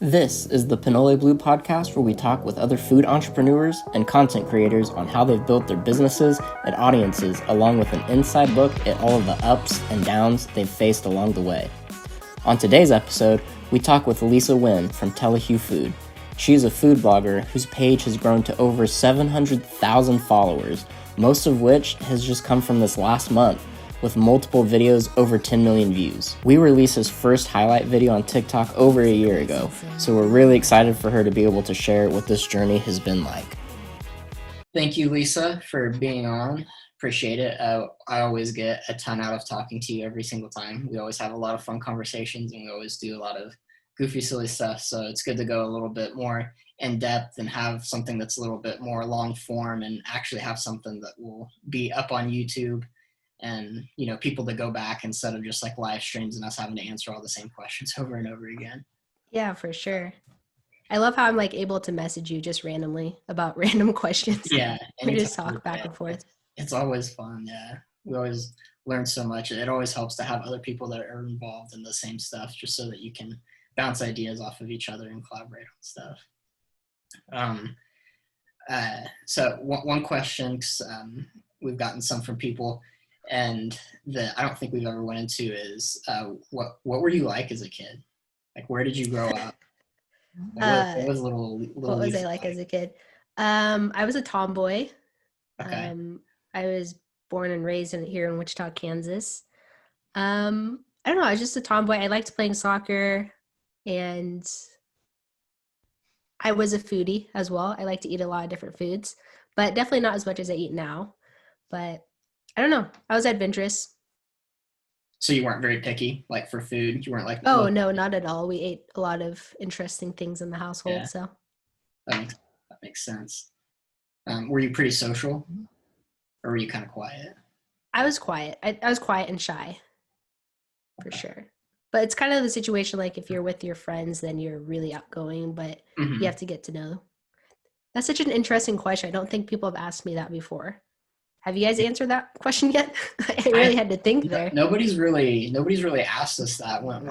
This is the Pinole Blue podcast, where we talk with other food entrepreneurs and content creators on how they've built their businesses and audiences, along with an inside look at all of the ups and downs they've faced along the way. On today's episode, we talk with Lisa Nguyen from Telehuefood. She is a food blogger whose page has grown to over 700,000 followers, most of which has just come from this last month, with multiple videos over 10 million views. We were Lisa's first highlight video on TikTok over a year ago, so we're really excited for her to be able to share what this journey has been like. Thank you, Lisa, for being on. Appreciate it. I always get a ton out of talking to you every single time. We always have a lot of fun conversations, and we always do a lot of goofy, silly stuff, so it's good to go a little bit more in depth and have something that's a little bit more long form and actually have something that will be up on YouTube and, you know, people to go back instead of just like live streams and us having to answer all the same questions over and over again. Yeah, for sure. I love how I'm like able to message you just randomly about random questions. Yeah. We just talk back and forth. It's always fun. Yeah. We always learn so much. It always helps to have other people that are involved in the same stuff, just so that you can bounce ideas off of each other and collaborate on stuff. So one question, 'cause, we've gotten some from people, and that I don't think we've ever went into is what were you like as a kid? Like, where did you grow up? What was what was I like as a kid? I was a tomboy. Okay. I was born and raised here in Wichita, Kansas. I don't know, I was just a tomboy. I liked playing soccer, and I was a foodie as well. I like to eat a lot of different foods, but definitely not as much as I eat now. But I don't know. I was adventurous. So you weren't very picky, like for food? You weren't like, Oh, no, not at all. We ate a lot of interesting things in the household. Yeah. So that makes sense. Were you pretty social, or were you kind of quiet? I was quiet. I was quiet and shy, for sure. But it's kind of the situation, like if you're with your friends, then you're really outgoing, but you have to get to know. That's such an interesting question. I don't think people have asked me that before. Have you guys answered that question yet? I really had to think there. Nobody's really asked us that. Went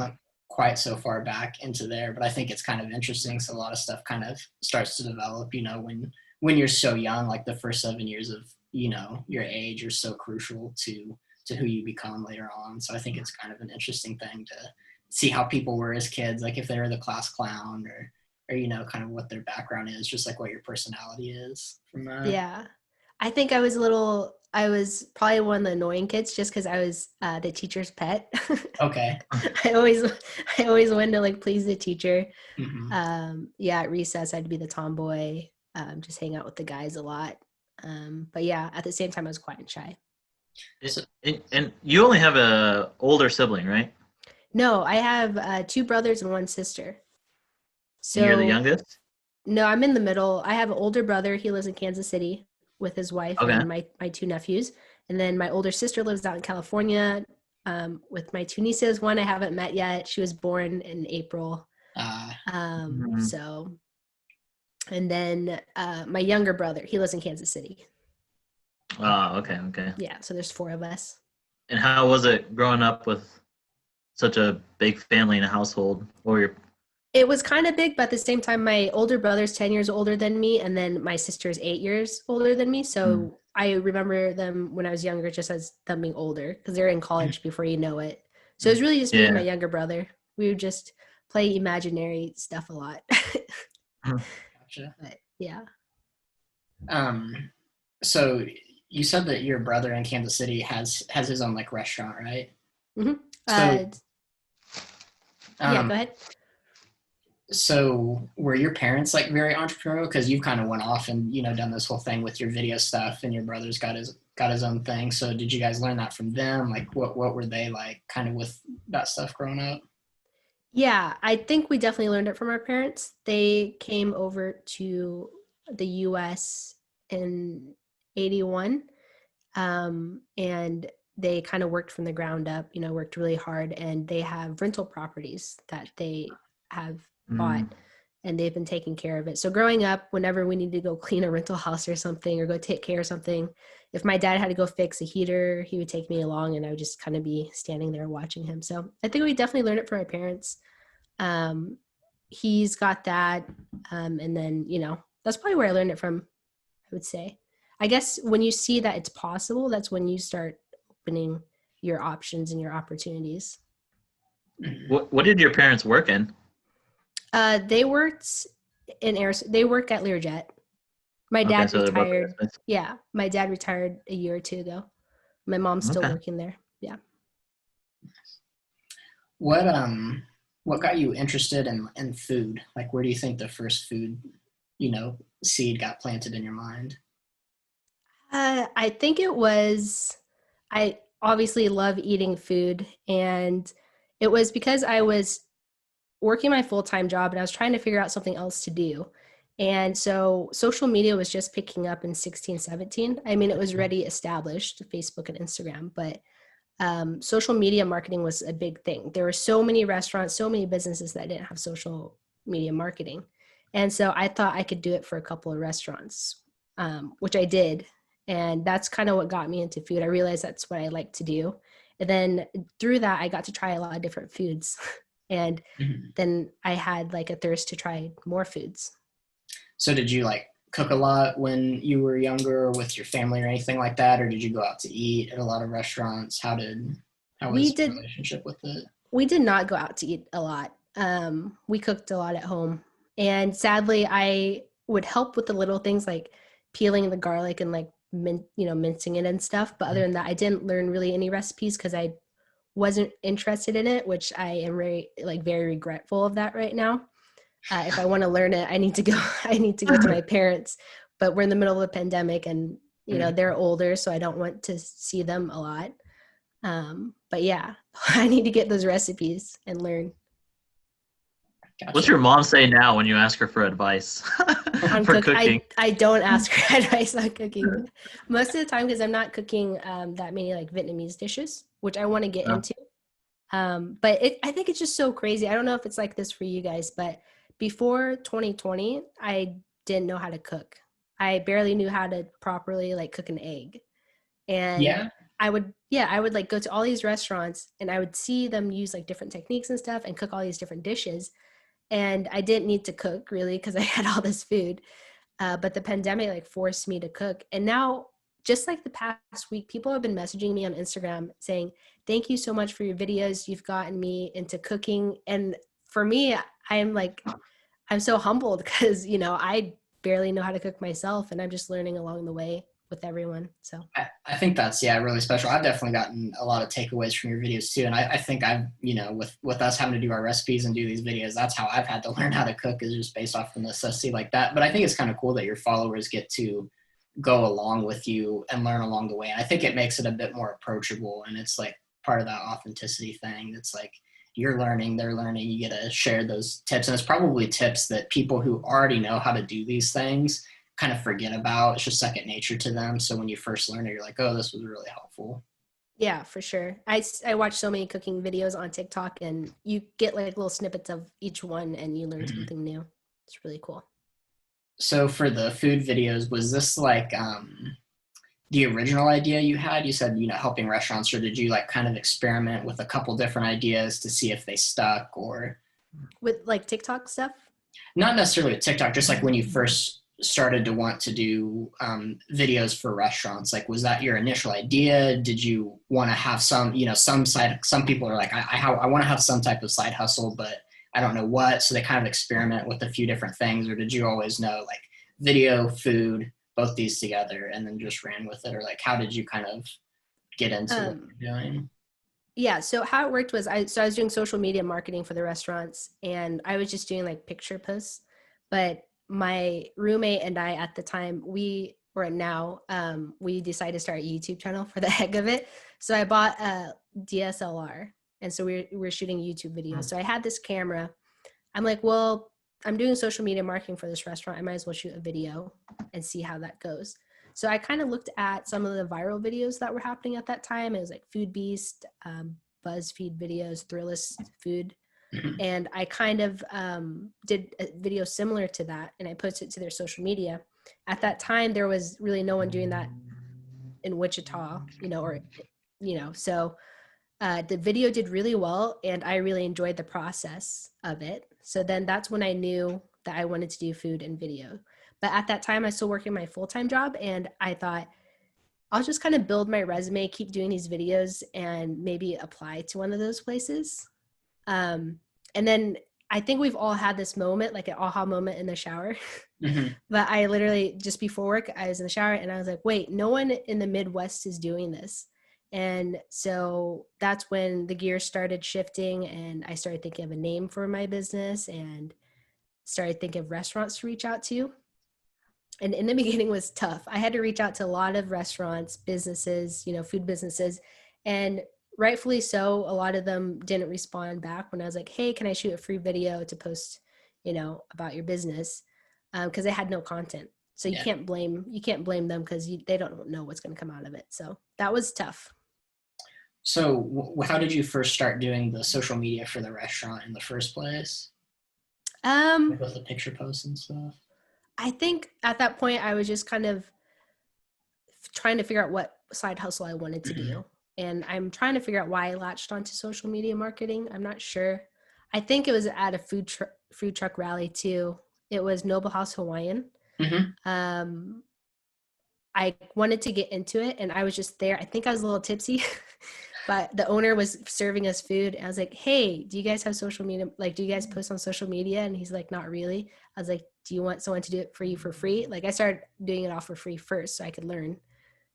quite so far back into there, but I think it's kind of interesting. So a lot of stuff kind of starts to develop, you know, when you're so young, like the first 7 years of, you know, your age are so crucial to who you become later on. So I think it's kind of an interesting thing to see how people were as kids, like if they were the class clown or, you know, kind of what their background is, just like what your personality is from that. Yeah. I think I was probably one of the annoying kids just because I was the teacher's pet. Okay. I always wanted to like please the teacher. Mm-hmm. Yeah, at recess I'd be the tomboy, just hang out with the guys a lot. But yeah, at the same time I was quiet and shy. And you only have a older sibling, right? No, I have 2 brothers and 1 sister. So And you're the youngest? No, I'm in the middle. I have an older brother. He lives in Kansas City with his wife and my 2 nephews. And then my older sister lives out in California with my 2 nieces. One I haven't met yet. She was born in April. So, and then my younger brother, he lives in Kansas City. Oh, okay. Yeah, so there's 4 of us. And how was it growing up with such a big family in a household? It was kind of big, but at the same time, my older brother's 10 years older than me, and then my sister's 8 years older than me. So I remember them when I was younger just as them being older, because they're in college before you know it. So it was really just me and my younger brother. We would just play imaginary stuff a lot. Gotcha. But, yeah. So you said that your brother in Kansas City has his own like restaurant, right? Mm-hmm. So, yeah, go ahead. So were your parents like very entrepreneurial? Because you kind of went off and, you know, done this whole thing with your video stuff, and your brother's got his own thing. So did you guys learn that from them? Like what were they like kind of with that stuff growing up? Yeah, I think we definitely learned it from our parents. They came over to the US in 81. And they kind of worked from the ground up, you know, worked really hard, and they have rental properties that they have bought, and they've been taking care of it. So growing up, whenever we needed to go clean a rental house or something, or go take care of something, if my dad had to go fix a heater, he would take me along, and I would just kind of be standing there watching him. So I think we definitely learned it from our parents. he's got that. And then, that's probably where I learned it from, I would say. I guess when you see that it's possible, that's when you start opening your options and your opportunities. What did your parents work in? They worked they work at Learjet. My dad So they're both retired. aerospace. Yeah, my dad retired a year or two ago. My mom's still Okay. working there. Yeah. What got you interested in food? Like, where do you think the first food, seed got planted in your mind? I think it was, I obviously love eating food, and it was because I was working my full-time job and I was trying to figure out something else to do. And so social media was just picking up in 16, 17. I mean, it was already established, Facebook and Instagram, but social media marketing was a big thing. There were so many restaurants, so many businesses that didn't have social media marketing. And so I thought I could do it for a couple of restaurants, which I did. And that's kind of what got me into food. I realized that's what I like to do. And then through that, I got to try a lot of different foods. And then I had like a thirst to try more foods. So did you like cook a lot when you were younger or with your family or anything like that? Or did you go out to eat at a lot of restaurants? How was the relationship with it? We did not go out to eat a lot. We cooked a lot at home. And sadly, I would help with the little things like peeling the garlic and like mincing it and stuff. But other than that, I didn't learn really any recipes because I wasn't interested in it, which I am very regretful of that right now. If I want to learn it, I need to go to my parents, but we're in the middle of a pandemic and they're older, so I don't want to see them a lot. But yeah, I need to get those recipes and learn. Gotcha. What's your mom say now when you ask her for advice for cooking? I don't ask her advice on cooking most of the time because I'm not cooking that many like Vietnamese dishes, which I want to get into. But I think it's just so crazy. I don't know if it's like this for you guys, but before 2020, I didn't know how to cook. I barely knew how to properly like cook an egg. And I would like go to all these restaurants and I would see them use like different techniques and stuff and cook all these different dishes. And I didn't need to cook really because I had all this food. But the pandemic like forced me to cook. And now, just like the past week, people have been messaging me on Instagram saying, thank you so much for your videos. You've gotten me into cooking. And for me, I'm so humbled because, I barely know how to cook myself and I'm just learning along the way with everyone. So I think that's really special. I've definitely gotten a lot of takeaways from your videos too. And I think I've, with us having to do our recipes and do these videos, that's how I've had to learn how to cook, is just based off the necessity like that. But I think it's kind of cool that your followers get to go along with you and learn along the way. And I think it makes it a bit more approachable, and it's like part of that authenticity thing. It's like you're learning, they're learning, you get to share those tips. And it's probably tips that people who already know how to do these things kind of forget about. It's just second nature to them. So when you first learn it, you're like, oh, this was really helpful. Yeah, for sure. I watch so many cooking videos on TikTok and you get like little snippets of each one and you learn something new. It's really cool. So for the food videos, was this like the original idea you had? You said, helping restaurants, or did you like kind of experiment with a couple different ideas to see if they stuck? Or with like TikTok stuff? Not necessarily with TikTok, just like when you first started to want to do videos for restaurants, like was that your initial idea? Did you want to have some people are like, I want to have some type of side hustle, but I don't know what, so they kind of experiment with a few different things? Or did you always know like video, food, both these together, and then just ran with it? Or like, how did you kind of get into what you're doing? Yeah, so how it worked was I was doing social media marketing for the restaurants, and I was just doing like picture posts. But my roommate and I at the time, we decided to start a YouTube channel for the heck of it. So I bought a DSLR, and so we're shooting YouTube videos. So I had this camera. I'm like, well, I'm doing social media marketing for this restaurant. I might as well shoot a video and see how that goes. So I kind of looked at some of the viral videos that were happening at that time. It was like Food Beast, BuzzFeed videos, Thrillist Food. And I kind of did a video similar to that, and I posted it to their social media. At that time, there was really no one doing that in Wichita, so the video did really well, and I really enjoyed the process of it. So then that's when I knew that I wanted to do food and video. But at that time, I was still working my full-time job, and I thought I'll just kind of build my resume, keep doing these videos, and maybe apply to one of those places. And then I think we've all had this moment, like an aha moment in the shower. But I literally, just before work, I was in the shower and I was like, wait, no one in the Midwest is doing this. And so that's when the gears started shifting, and I started thinking of a name for my business and started thinking of restaurants to reach out to. And in the beginning was tough. I had to reach out to a lot of restaurants, businesses, food businesses, and rightfully so. A lot of them didn't respond back when I was like, hey, can I shoot a free video to post, about your business? Because they had no content. So you can't blame them, because they don't know what's going to come out of it. So that was tough. So how did you first start doing the social media for the restaurant in the first place? With the picture posts and stuff? I think at that point I was just kind of trying to figure out what side hustle I wanted to do. And I'm trying to figure out why I latched onto social media marketing. I'm not sure. I think it was at a food truck rally too. It was Noble House Hawaiian. I wanted to get into it, and I was just there. I think I was a little tipsy, but the owner was serving us food. And I was like, hey, do you guys have social media? Like, do you guys post on social media? And he's like, not really. I was like, do you want someone to do it for you for free? Like, I started doing it all for free first so I could learn,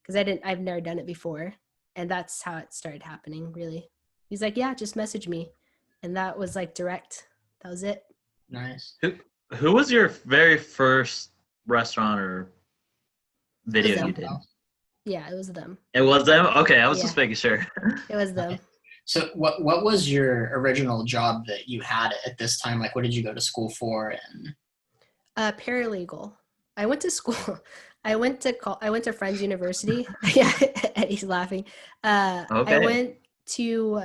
because I've never done it before. And that's how it started happening, really. He's like, yeah, just message me. And that was like direct. That was it. Nice. Who was your very first restaurant or video you did? Yeah, it was them. It was them? Okay, I was just making sure. It was them. Okay. So what was your original job that you had at this time? Like, what did you go to school for? And paralegal. I went to school. I went to Friends University. Yeah, Eddie's laughing. Okay. I went to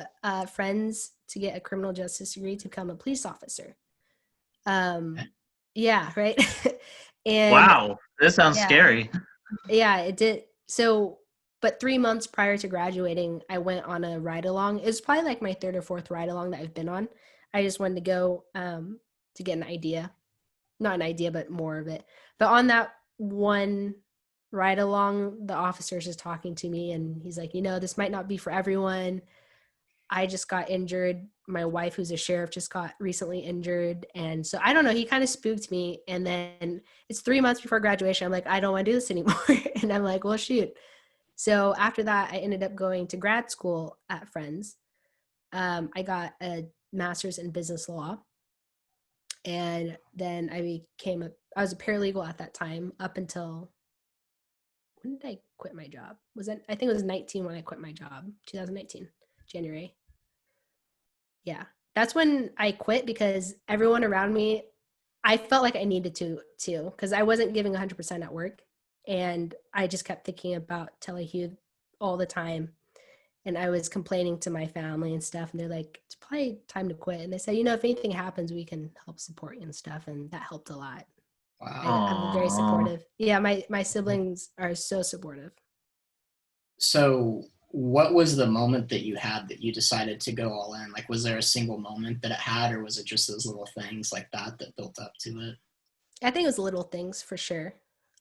Friends to get a criminal justice degree to become a police officer. Yeah, right. And wow, this sounds scary. Yeah, it did. So, but 3 months prior to graduating, I went on a ride along. It was probably like my third or fourth ride along that I've been on. I just wanted to go to get an idea. Not an idea, but more of it. But on that one ride along, the officer's just talking to me, and he's like, this might not be for everyone. I just got injured. My wife, who's a sheriff, just got recently injured. And so I don't know, he kind of spooked me. And then it's 3 months before graduation. I'm like, I don't want to do this anymore. And I'm like, well, shoot. So after that, I ended up going to grad school at Friends. I got a master's in business law. And then I was a paralegal at that time up until, when did I quit my job? I think it was 19 when I quit my job, 2019, January. Yeah, that's when I quit, because everyone around me, I felt like I needed to too, because I wasn't giving 100% at work. And I just kept thinking about Telehuefood all the time. And I was complaining to my family and stuff. And they're like, it's probably time to quit. And they said, if anything happens, we can help support you and stuff. And that helped a lot. Wow. I'm very supportive. Yeah, my siblings are so supportive. So what was the moment that you had that you decided to go all in? Like, was there a single moment that it had, or was it just those little things like that built up to it? I think it was little things for sure.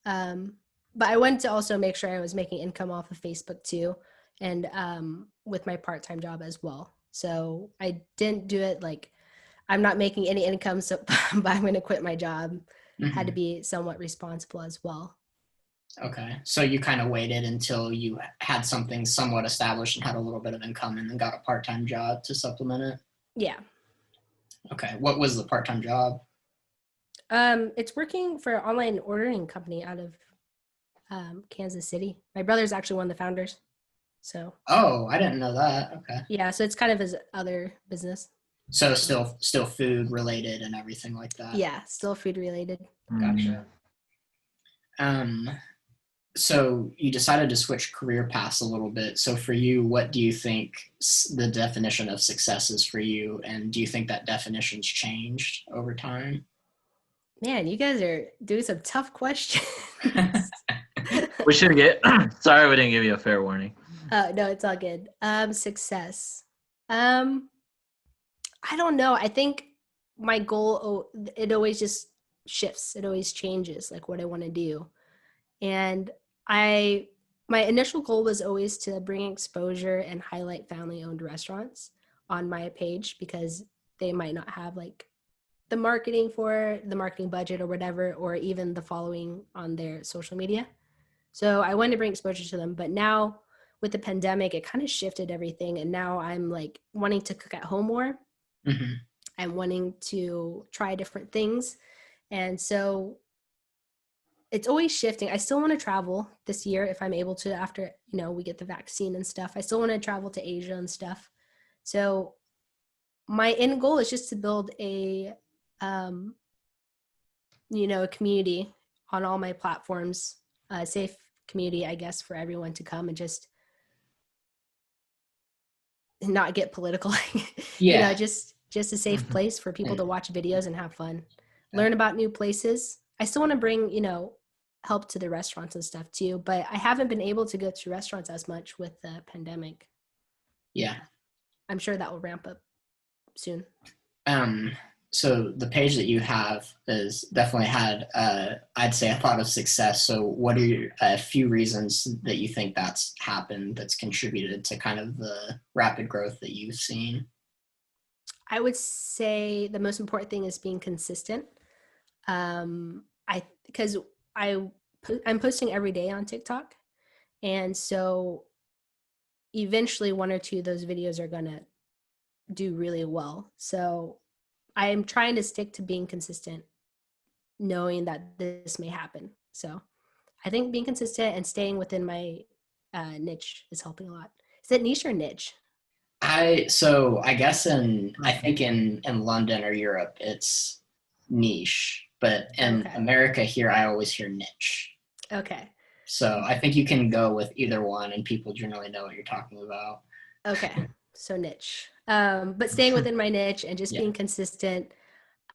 But I wanted to also make sure I was making income off of Facebook too, and with my part-time job as well. So I didn't do it like, I'm not making any income, so but I'm going to quit my job. Had to be somewhat responsible as well. Okay. So you kind of waited until you had something somewhat established and had a little bit of income, and then got a part-time job to supplement it? Yeah. Okay. What was the part-time job? It's working for an online ordering company out of Kansas City. My brother's actually one of the founders. So. Oh, I didn't know that. Okay. Yeah, so it's kind of his other business. So still food related and everything like that. Yeah, still food related. Gotcha. So you decided to switch career paths a little bit. So for you, what do you think the definition of success is for you? And do you think that definition's changed over time? Man, you guys are doing some tough questions. We should sorry we didn't give you a fair warning. No, it's all good. Success. I don't know. I think my goal, it always just shifts. It always changes, like what I want to do. And my initial goal was always to bring exposure and highlight family-owned restaurants on my page, because they might not have like the marketing budget or whatever, or even the following on their social media. So I wanted to bring exposure to them. But now with the pandemic, it kind of shifted everything. And now I'm like wanting to cook at home more. Mm-hmm. I'm wanting to try different things. And so it's always shifting. I still want to travel this year if I'm able to, after, we get the vaccine and stuff. I still want to travel to Asia and stuff. So my end goal is just to build a community on all my platforms, a safe community, I guess, for everyone to come and just not get political. Yeah. Just a safe place for people to watch videos and have fun, learn about new places. I still want to bring, help to the restaurants and stuff too, but I haven't been able to go to restaurants as much with the pandemic. Yeah. I'm sure that will ramp up soon. So the page that you have has definitely had, I'd say, a lot of success. So what are a few reasons that you think that's happened, that's contributed to kind of the rapid growth that you've seen? I would say the most important thing is being consistent. Because I'm posting every day on TikTok. And so eventually one or two of those videos are going to do really well. So I'm trying to stick to being consistent, knowing that this may happen. So I think being consistent and staying within my niche is helping a lot. Is it niche or niche? I guess I think in London or Europe, it's niche, but in America here, I always hear niche. Okay. So I think you can go with either one and people generally know what you're talking about. Okay. So niche. But staying within my niche and just being consistent,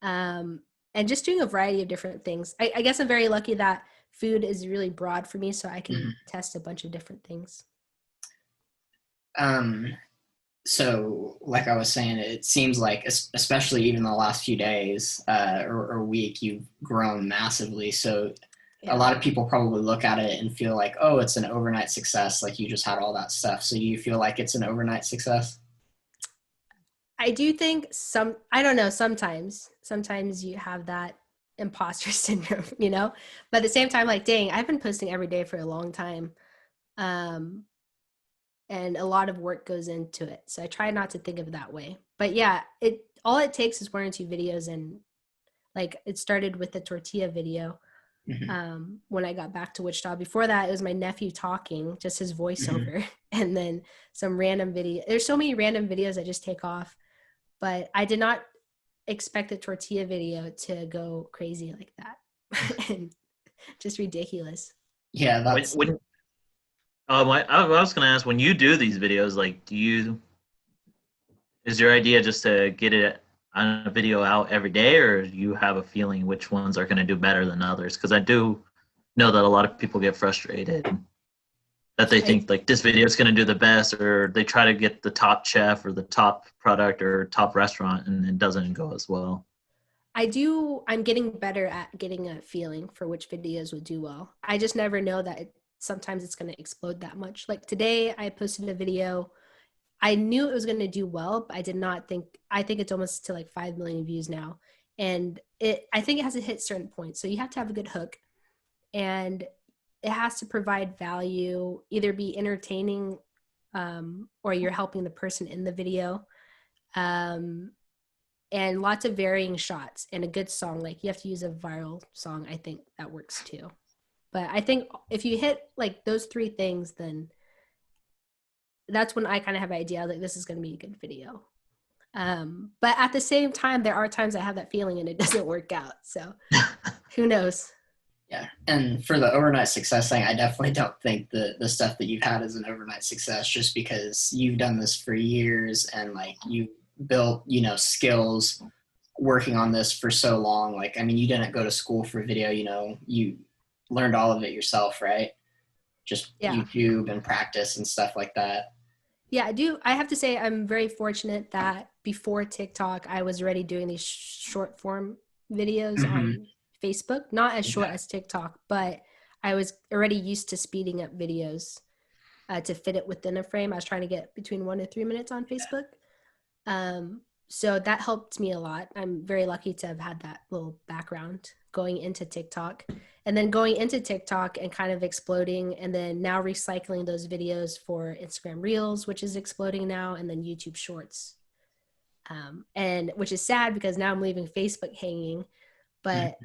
and just doing a variety of different things. I guess I'm very lucky that food is really broad for me, so I can test a bunch of different things. So like I was saying, it seems like, especially even the last few days or week, you've grown massively. So a lot of people probably look at it and feel like, oh, it's an overnight success. Like you just had all that stuff. So do you feel like it's an overnight success? I do think I don't know, sometimes you have that imposter syndrome, but at the same time, like, dang, I've been posting every day for a long time. And a lot of work goes into it. So I try not to think of it that way. But yeah, all it takes is one or two videos, and like it started with the tortilla video when I got back to Wichita. Before that, it was my nephew talking, just his voiceover, and then some random video. There's so many random videos I just take off, but I did not expect the tortilla video to go crazy like that. And just ridiculous. Yeah, that's... I was going to ask, when you do these videos, like, is your idea just to get it on a video out every day, or do you have a feeling which ones are going to do better than others? Because I do know that a lot of people get frustrated that they think like this video is going to do the best, or they try to get the top chef or the top product or top restaurant and it doesn't go as well. I'm getting better at getting a feeling for which videos would do well. I just never know that sometimes it's going to explode that much. Like today I posted a video. I knew it was going to do well, but I think it's almost to like 5 million views now. And I think it has to hit certain points. So you have to have a good hook, and it has to provide value, either be entertaining, or you're helping the person in the video. And lots of varying shots and a good song. Like you have to use a viral song. I think that works too. But I think if you hit like those three things, then that's when I kind of have an idea like this is going to be a good video. But at the same time, there are times I have that feeling and it doesn't work out. So who knows? Yeah. And for the overnight success thing, I definitely don't think the stuff that you've had is an overnight success, just because you've done this for years and like you built, skills working on this for so long. Like, I mean, you didn't go to school for video, you learned all of it yourself, right? Just YouTube and practice and stuff like that. Yeah, I do. I have to say I'm very fortunate that before TikTok, I was already doing these short form videos on Facebook, not as short as TikTok, but I was already used to speeding up videos to fit it within a frame. I was trying to get between 1 to 3 minutes on Facebook. So that helped me a lot. I'm very lucky to have had that little background going into TikTok, and then going into TikTok and kind of exploding, and then now recycling those videos for Instagram Reels, which is exploding now, and then YouTube Shorts. And which is sad because now I'm leaving Facebook hanging, but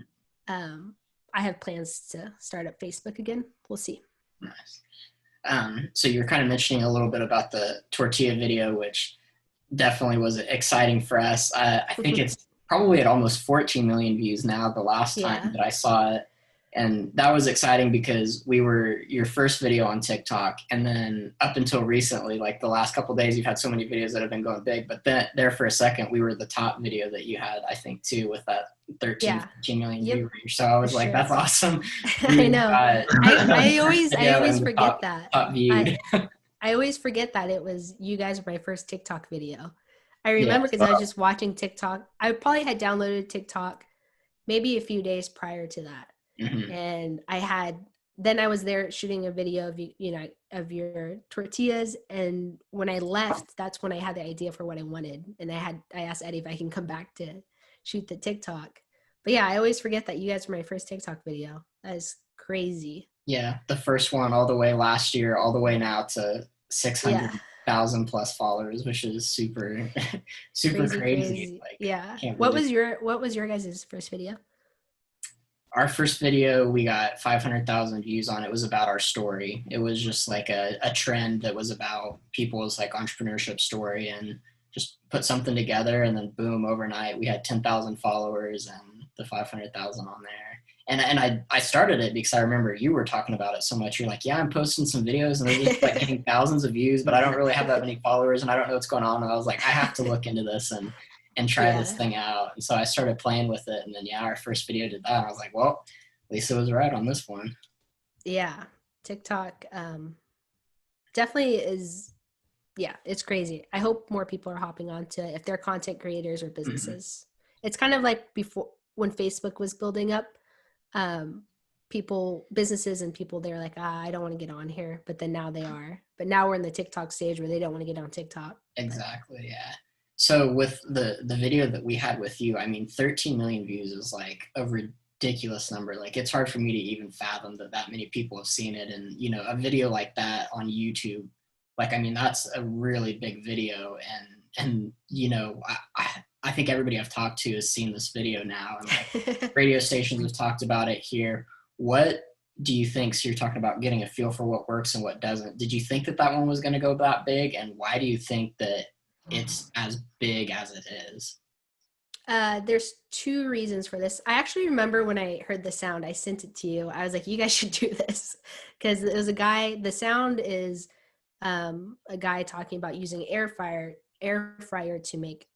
I have plans to start up Facebook again. We'll see. Nice. So you're kind of mentioning a little bit about the tortilla video, which definitely was exciting for us. I think it's probably at almost 14 million views now the last time that I saw it. And that was exciting because we were your first video on TikTok. And then up until recently, like the last couple of days, you've had so many videos that have been going big. But then there for a second, we were the top video that you had, I think, too, with that 13 million view range. So I was like, that's awesome. I know. I always forget that. Top viewed. I always forget that it was you guys were my first TikTok video. I remember because I was just watching TikTok. I probably had downloaded TikTok maybe a few days prior to that. And I was there shooting a video of of your tortillas, and when I left, that's when I had the idea for what I wanted, and I asked Eddie if I can come back to shoot the TikTok. But yeah, I always forget that you guys were my first TikTok video. That is crazy. Yeah, the first one all the way last year, all the way now to 600,000 plus followers, which is super crazy. Like, What was your guys' first video? Our first video, we got 500,000 views on. It was about our story. It was just like a trend that was about people's like entrepreneurship story, and just put something together, and then boom, overnight we had 10,000 followers and the 500,000 on there. And I started it because I remember you were talking about it so much. You're like, yeah, I'm posting some videos and they're just like getting thousands of views, but I don't really have that many followers and I don't know what's going on. And I was like, I have to look into this and try this thing out. And so I started playing with it, and then our first video did that. I was like, well, Lisa was right on this one. Yeah, TikTok definitely is. Yeah, it's crazy. I hope more people are hopping onto it if they're content creators or businesses. It's kind of like before when Facebook was building up. Businesses and people, they're like, I don't want to get on here, but then now they are. But now we're in the TikTok stage where they don't want to get on TikTok. Exactly, yeah. So with the video that we had with you, I mean, 13 million views is like a ridiculous number. Like, it's hard for me to even fathom that many people have seen it. And, a video like that on YouTube, like, I mean, that's a really big video. And I think everybody I've talked to has seen this video now, and like radio stations have talked about it here. What do you think? So you're talking about getting a feel for what works and what doesn't. Did you think that one was going to go that big? And why do you think that it's as big as it is? There's two reasons for this. I actually remember when I heard the sound, I sent it to you. I was like, you guys should do this, because it was a guy. The sound is a guy talking about using air fryer to make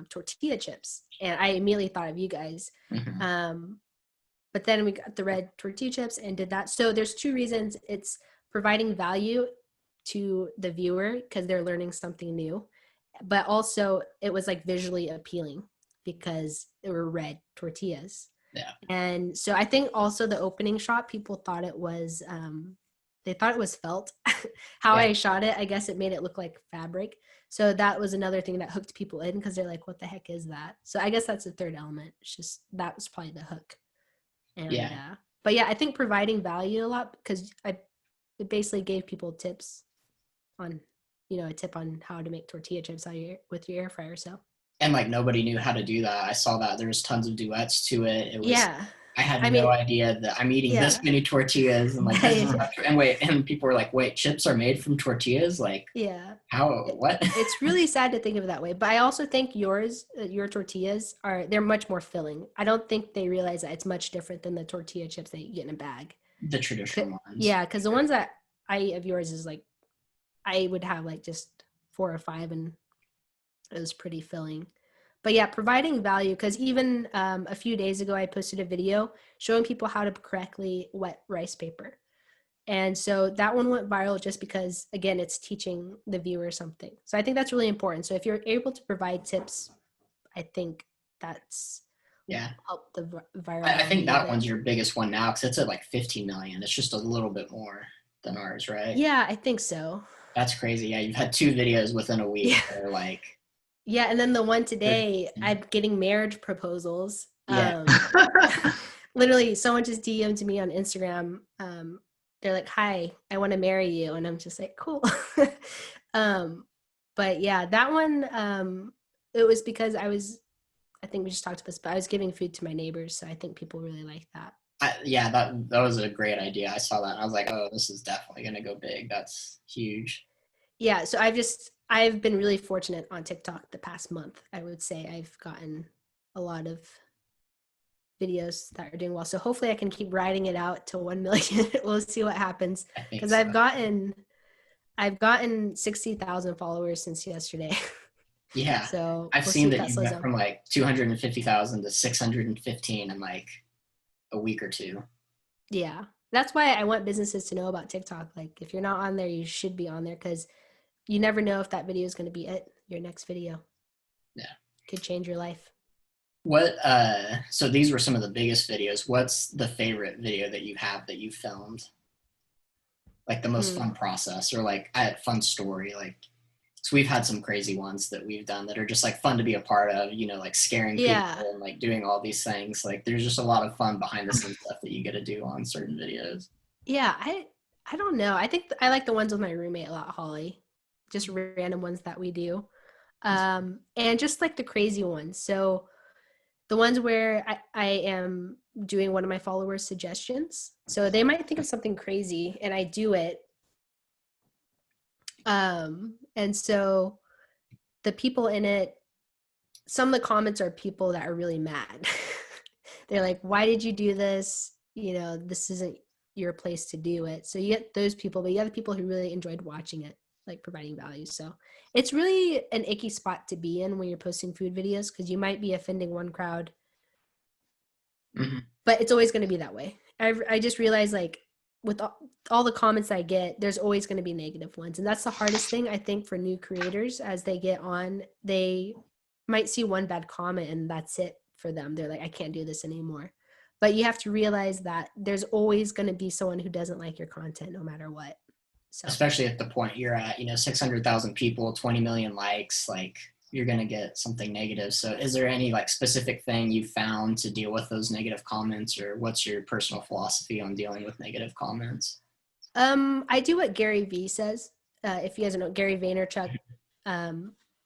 tortilla chips, and I immediately thought of you guys. But then we got the red tortilla chips and did that. So there's two reasons. It's providing value to the viewer because they're learning something new, but also it was like visually appealing because they were red tortillas. Yeah. And so I think also the opening shot, people thought it was they thought it was felt. How I shot it, I guess it made it look like fabric. So that was another thing that hooked people in, because they're like, what the heck is that? So I guess that's the third element. It's just, that was probably the hook. And, but yeah, I think providing value a lot, because it basically gave people tips on, a tip on how to make tortilla chips with your air fryer. So. And like, nobody knew how to do that. I saw that there was tons of duets to it. It was, I had no idea that I'm eating this many tortillas, and like, and people were like, wait, chips are made from tortillas? Like, how, what? It's really sad to think of it that way. But I also think your tortillas they're much more filling. I don't think they realize that it's much different than the tortilla chips that you get in a bag. The traditional ones. Yeah, because the ones that I eat of yours is like, I would have like just 4 or 5, and it was pretty filling. But yeah, providing value, because even a few days ago, I posted a video showing people how to correctly wet rice paper. And so that one went viral just because, again, it's teaching the viewer something. So I think that's really important. So if you're able to provide tips, I think that's helped the viral. I think that one's your biggest one now because it's at like 15 million. It's just a little bit more than ours, right? Yeah, I think so. That's crazy. Yeah, you've had 2 videos within a week that are like. Yeah, and then the one today, I'm getting marriage proposals. Yeah. Literally, someone just DM'd me on Instagram. They're like, "Hi, I want to marry you," and I'm just like, "Cool." But yeah, that one, it was because I think we just talked about this, but I was giving food to my neighbors, so I think people really like that. That was a great idea. I saw that and I was like, oh, this is definitely going to go big. That's huge. Yeah, so I've been really fortunate on TikTok the past month. I would say I've gotten a lot of videos that are doing well. So hopefully I can keep riding it out to 1 million. We'll see what happens. Because I've gotten 60,000 followers since yesterday. Yeah. So I've seen that you went from like 250,000 to 615 in like a week or two. Yeah. That's why I want businesses to know about TikTok. Like if you're not on there, you should be on there because you never know if that video is going to be your next video. Yeah. Could change your life. So these were some of the biggest videos. What's the favorite video that you have that you filmed? Like the most fun process or like a fun story? Like, so we've had some crazy ones that we've done that are just like fun to be a part of, you know, like scaring people and like doing all these things. Like there's just a lot of fun behind the scenes stuff that you get to do on certain videos. Yeah, I don't know. I think I like the ones with my roommate a lot, Holly. Just random ones that we do. And just like the crazy ones. So the ones where I am doing one of my followers' suggestions. So they might think of something crazy and I do it. And so the people in it, some of the comments are people that are really mad. They're like, why did you do this? You know, this isn't your place to do it. So you get those people, but you have the people who really enjoyed watching it, like providing value. So it's really an icky spot to be in when you're posting food videos because you might be offending one crowd, but it's always going to be that way. I just realized like with all the comments I get, there's always going to be negative ones. And that's the hardest thing I think for new creators as they get on. They might see one bad comment and that's it for them. They're like, I can't do this anymore. But you have to realize that there's always going to be someone who doesn't like your content no matter what. So especially at the point you're at, you know, 600,000 people, 20 million likes, like you're going to get something negative. So is there any like specific thing you found to deal with those negative comments or what's your personal philosophy on dealing with negative comments? I do what Gary Vee says. If you guys don't know, Gary Vaynerchuk,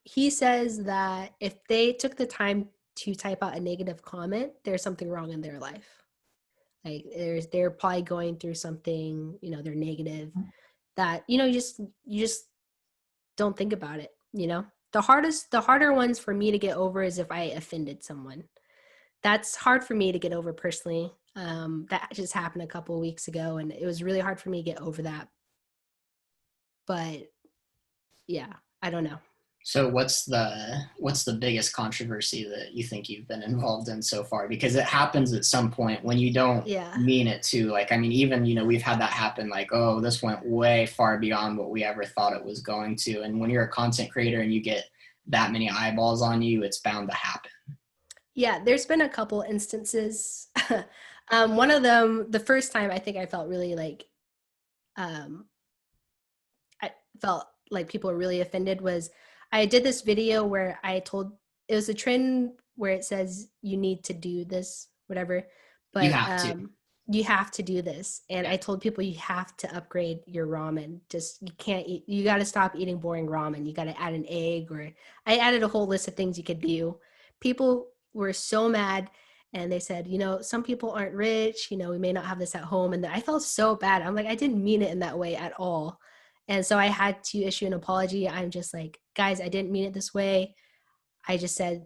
he says that if they took the time to type out a negative comment, there's something wrong in their life. Like they're probably going through something, you know, they're negative that, you know, you just don't think about it. You know, the harder ones for me to get over is if I offended someone. That's hard for me to get over personally. That just happened a couple of weeks ago and it was really hard for me to get over that. But yeah, I don't know. So what's the biggest controversy that you think you've been involved in so far? Because it happens at some point when you don't mean it to. Like, I mean, even, you know, we've had that happen like, oh, this went way far beyond what we ever thought it was going to. And when you're a content creator and you get that many eyeballs on you, it's bound to happen. Yeah, there's been a couple instances. One of them, the first time I think I felt really like, I felt like people were really offended was I did this video where I told, it was a trend where it says you need to do this, whatever, but you have to do this. And I told people you have to upgrade your ramen. Just, you can't eat, you got to stop eating boring ramen. You got to add an egg, or I added a whole list of things you could do. People were so mad and they said, you know, some people aren't rich, you know, we may not have this at home. And I felt so bad. I'm like, I didn't mean it in that way at all. And so I had to issue an apology. I'm just like, guys, I didn't mean it this way. I just said,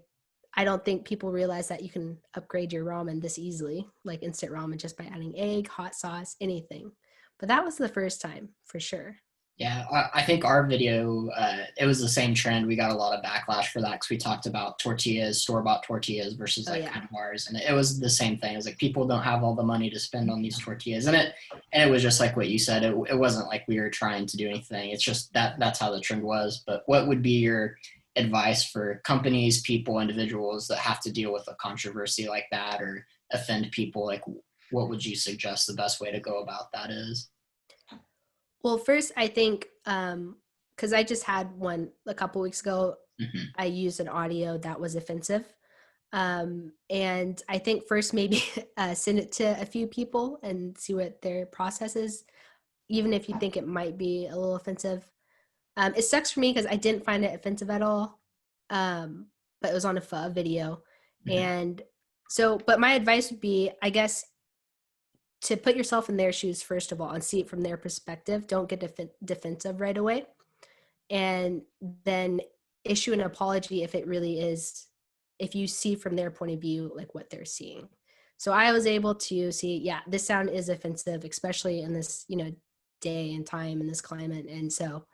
I don't think people realize that you can upgrade your ramen this easily, like instant ramen, just by adding egg, hot sauce, anything. But that was the first time for sure. Yeah, I think our video, it was the same trend. We got a lot of backlash for that because we talked about tortillas, store-bought tortillas versus like kind of ours, and it was the same thing. It was like people don't have all the money to spend on these tortillas, and it was just like what you said. It wasn't like we were trying to do anything. It's just that's how the trend was. But what would be your advice for companies, people, individuals that have to deal with a controversy like that or offend people? Like, what would you suggest the best way to go about that is? Well, first, I think, because I just had one a couple weeks ago, Mm-hmm. I used an audio that was offensive. And I think first maybe send it to a few people and see what their process is, even if you think it might be a little offensive. It sucks for me because I didn't find it offensive at all, but it was on a video. Mm-hmm. And so, but my advice would be, I guess, to put yourself in their shoes, first of all, and see it from their perspective. Don't get defensive right away. And then issue an apology if it really is, if you see from their point of view, like what they're seeing. So I was able to see, yeah, this sound is offensive, especially in this, day and time in this climate. And so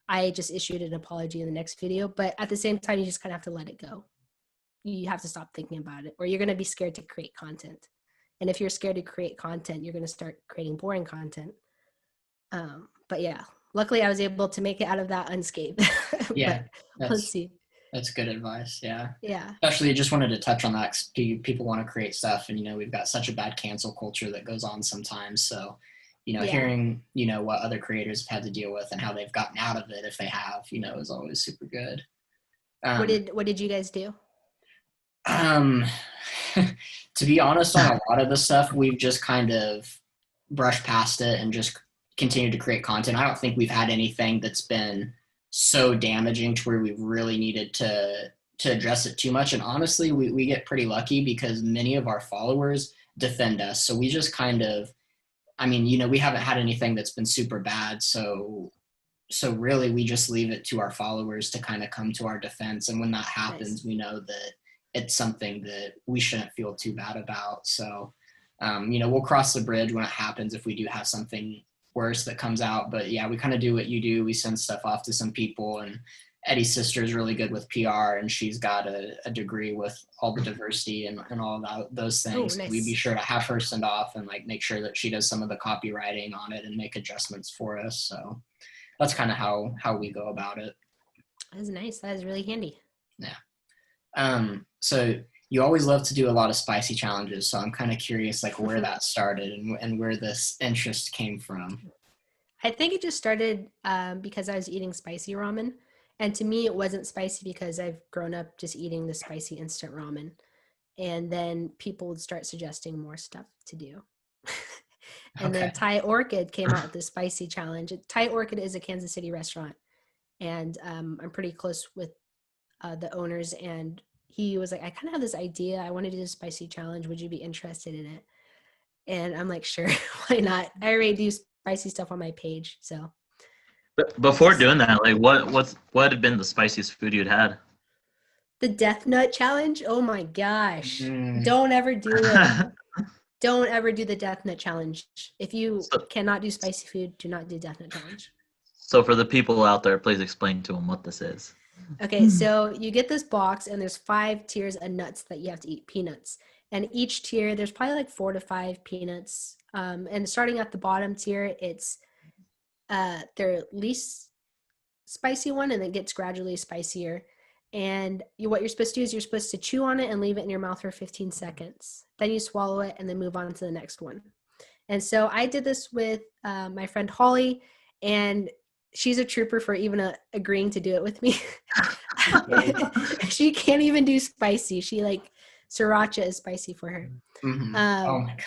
I just issued an apology in the next video. But at the same time, you just kind of have to let it go. You have to stop thinking about it, or you're going to be scared to create content. And if you're scared to create content, you're going to start creating boring content. But yeah, luckily I was able to make it out of that unscathed. Yeah, Let's see. That's good advice. Yeah. Yeah. Especially, just wanted to touch on that 'cause people want to create stuff, and we've got such a bad cancel culture that goes on sometimes. So, hearing what other creators have had to deal with and how they've gotten out of it, if they have, is always super good. What did you guys do? To be honest, on a lot of the stuff, we've just kind of brushed past it and just continued to create content. I don't think we've had anything that's been so damaging to where we've really needed to address it too much. And honestly, we get pretty lucky because many of our followers defend us. So we just kind of, we haven't had anything that's been super bad. So really we just leave it to our followers to kind of come to our defense. And when that happens, nice. We know that it's something that we shouldn't feel too bad about. So, we'll cross the bridge when it happens if we do have something worse that comes out. But yeah, we kind of do what you do. We send stuff off to some people, and Eddie's sister is really good with PR, and she's got a degree with all the diversity and all that, those things. Nice. We'd be sure to have her send off and make sure that she does some of the copywriting on it and make adjustments for us. So that's kind of how we go about it. That's nice. That is really handy. Yeah. So you always love to do a lot of spicy challenges. So I'm kind of curious, where that started and where this interest came from. I think it just started because I was eating spicy ramen. And to me, it wasn't spicy because I've grown up just eating the spicy instant ramen. And then people would start suggesting more stuff to do. And then Thai Orchid came out with this spicy challenge. Thai Orchid is a Kansas City restaurant. And I'm pretty close with the owners, and he was like, I kind of have this idea. I want to do this spicy challenge. Would you be interested in it? And I'm like, sure, why not? I already do spicy stuff on my page. So but before doing that, what had been the spiciest food you'd had? The death nut challenge. Oh my gosh. Don't ever do it. Don't ever do the death nut challenge. If you cannot do spicy food, do not do death nut challenge. So for the people out there, please explain to them what this is. Okay, so you get this box, and there's 5 tiers of nuts that you have to eat, peanuts. And each tier, there's probably 4 to 5 peanuts. And starting at the bottom tier, it's their least spicy one, and it gets gradually spicier. And what you're supposed to do is you're supposed to chew on it and leave it in your mouth for 15 seconds. Then you swallow it and then move on to the next one. And so I did this with my friend Holly, and she's a trooper for even agreeing to do it with me. She can't even do spicy. She sriracha is spicy for her. Mm-hmm. Oh my God.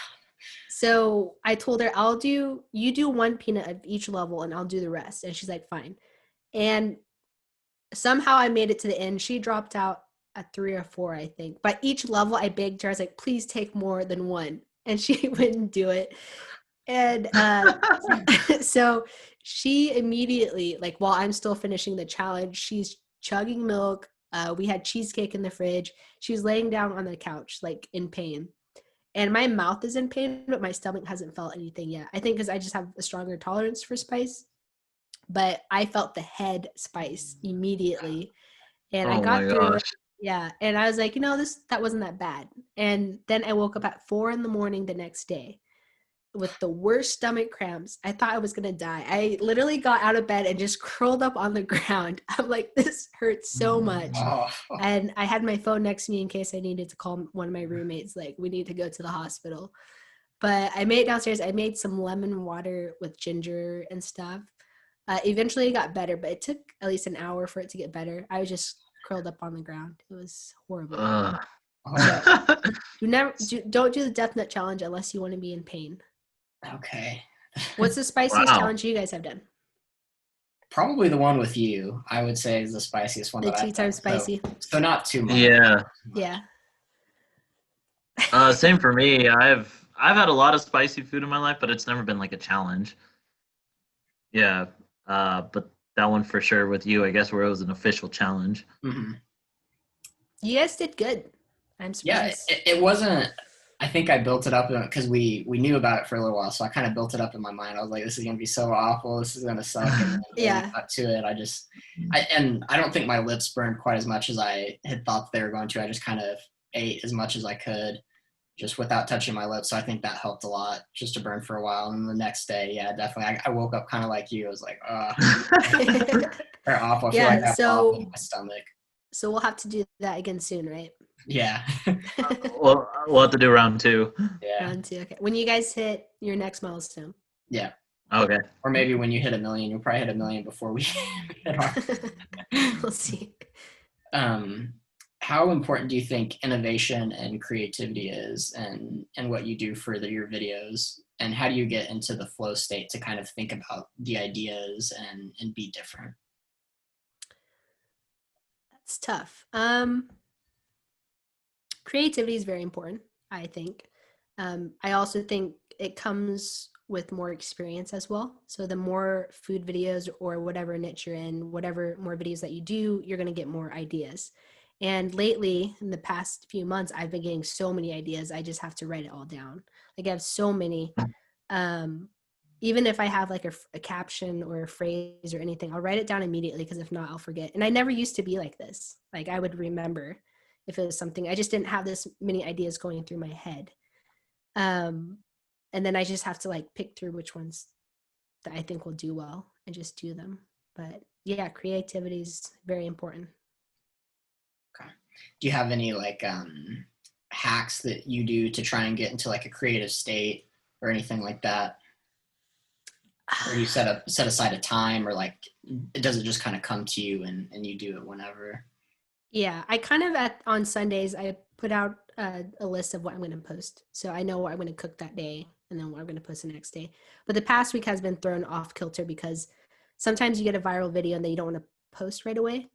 So I told her, you do 1 peanut of each level and I'll do the rest. And she's like, fine. And somehow I made it to the end. She dropped out at 3 or 4, I think. But each level I begged her, I was like, please take more than 1. And she wouldn't do it. And so she immediately, while I'm still finishing the challenge, she's chugging milk. We had cheesecake in the fridge. She was laying down on the couch, in pain. And my mouth is in pain, but my stomach hasn't felt anything yet. I think because I just have a stronger tolerance for spice. but I felt the head spice immediately, and I Oh my got through it. gosh. Yeah, and I was like, that wasn't that bad. And then I woke up at 4 a.m. the next day with the worst stomach cramps. I thought I was gonna die. I literally got out of bed and just curled up on the ground. I'm like, this hurts so much. Oh, And I had my phone next to me in case I needed to call one of my roommates, like, we need to go to the hospital. But I made it downstairs. I made some lemon water with ginger and stuff. Eventually it got better, but it took at least an hour for it to get better. I was just curled up on the ground. It was horrible. Ugh. Don't do the death nut challenge unless you want to be in pain. okay. What's the spiciest Wow. challenge you guys have done? Probably the one with you, I would say, is the spiciest one The that I've 2 times done. spicy. So not too much. Yeah. Yeah. Same for me. I've had a lot of spicy food in my life, but it's never been like a challenge. Yeah. But that one for sure with you, I guess, where it was an official challenge. Mm-hmm. You guys did good. I'm Yeah, surprised. it wasn't. I think I built it up because we knew about it for a little while, so I kind of built it up in my mind. I was like, "This is gonna be so awful. This is gonna suck." And then when Yeah. we got to it, I don't think my lips burned quite as much as I had thought they were going to. I just kind of ate as much as I could, just without touching my lips. So I think that helped a lot, just to burn for a while. And the next day, yeah, definitely, I woke up kind of like you. I was like, they're awful. I feel like I have awful in my stomach. So we'll have to do that again soon, right? Yeah. Well, we'll have to do round 2. Yeah. Round 2. Okay. When you guys hit your next milestone. Yeah. Okay. Or maybe when you hit 1 million, you'll probably hit 1 million before we hit our. We'll see. How important do you think innovation and creativity is, and what you do for your videos, and how do you get into the flow state to kind of think about the ideas and be different? That's tough. Creativity is very important, I think. I also think it comes with more experience as well. So the more food videos or whatever niche you're in, whatever more videos that you do, you're going to get more ideas. And lately, in the past few months, I've been getting so many ideas. I just have to write it all down. Like, I have so many. Even if I have like a caption or a phrase or anything, I'll write it down immediately, because if not, I'll forget. And I never used to be like this. Like, I would remember if it was something. I just didn't have this many ideas going through my head. And then I just have to like pick through which ones that I think will do well and just do them. But yeah, creativity is very important. Okay. Do you have any like hacks that you do to try and get into like a creative state or anything like that? Or you set aside a time, or like, does it just kind of come to you and you do it whenever? Yeah, I kind of on Sundays, I put out a list of what I'm going to post. So I know what I'm going to cook that day and then what I'm going to post the next day. But the past week has been thrown off kilter, because sometimes you get a viral video and then you don't want to post right away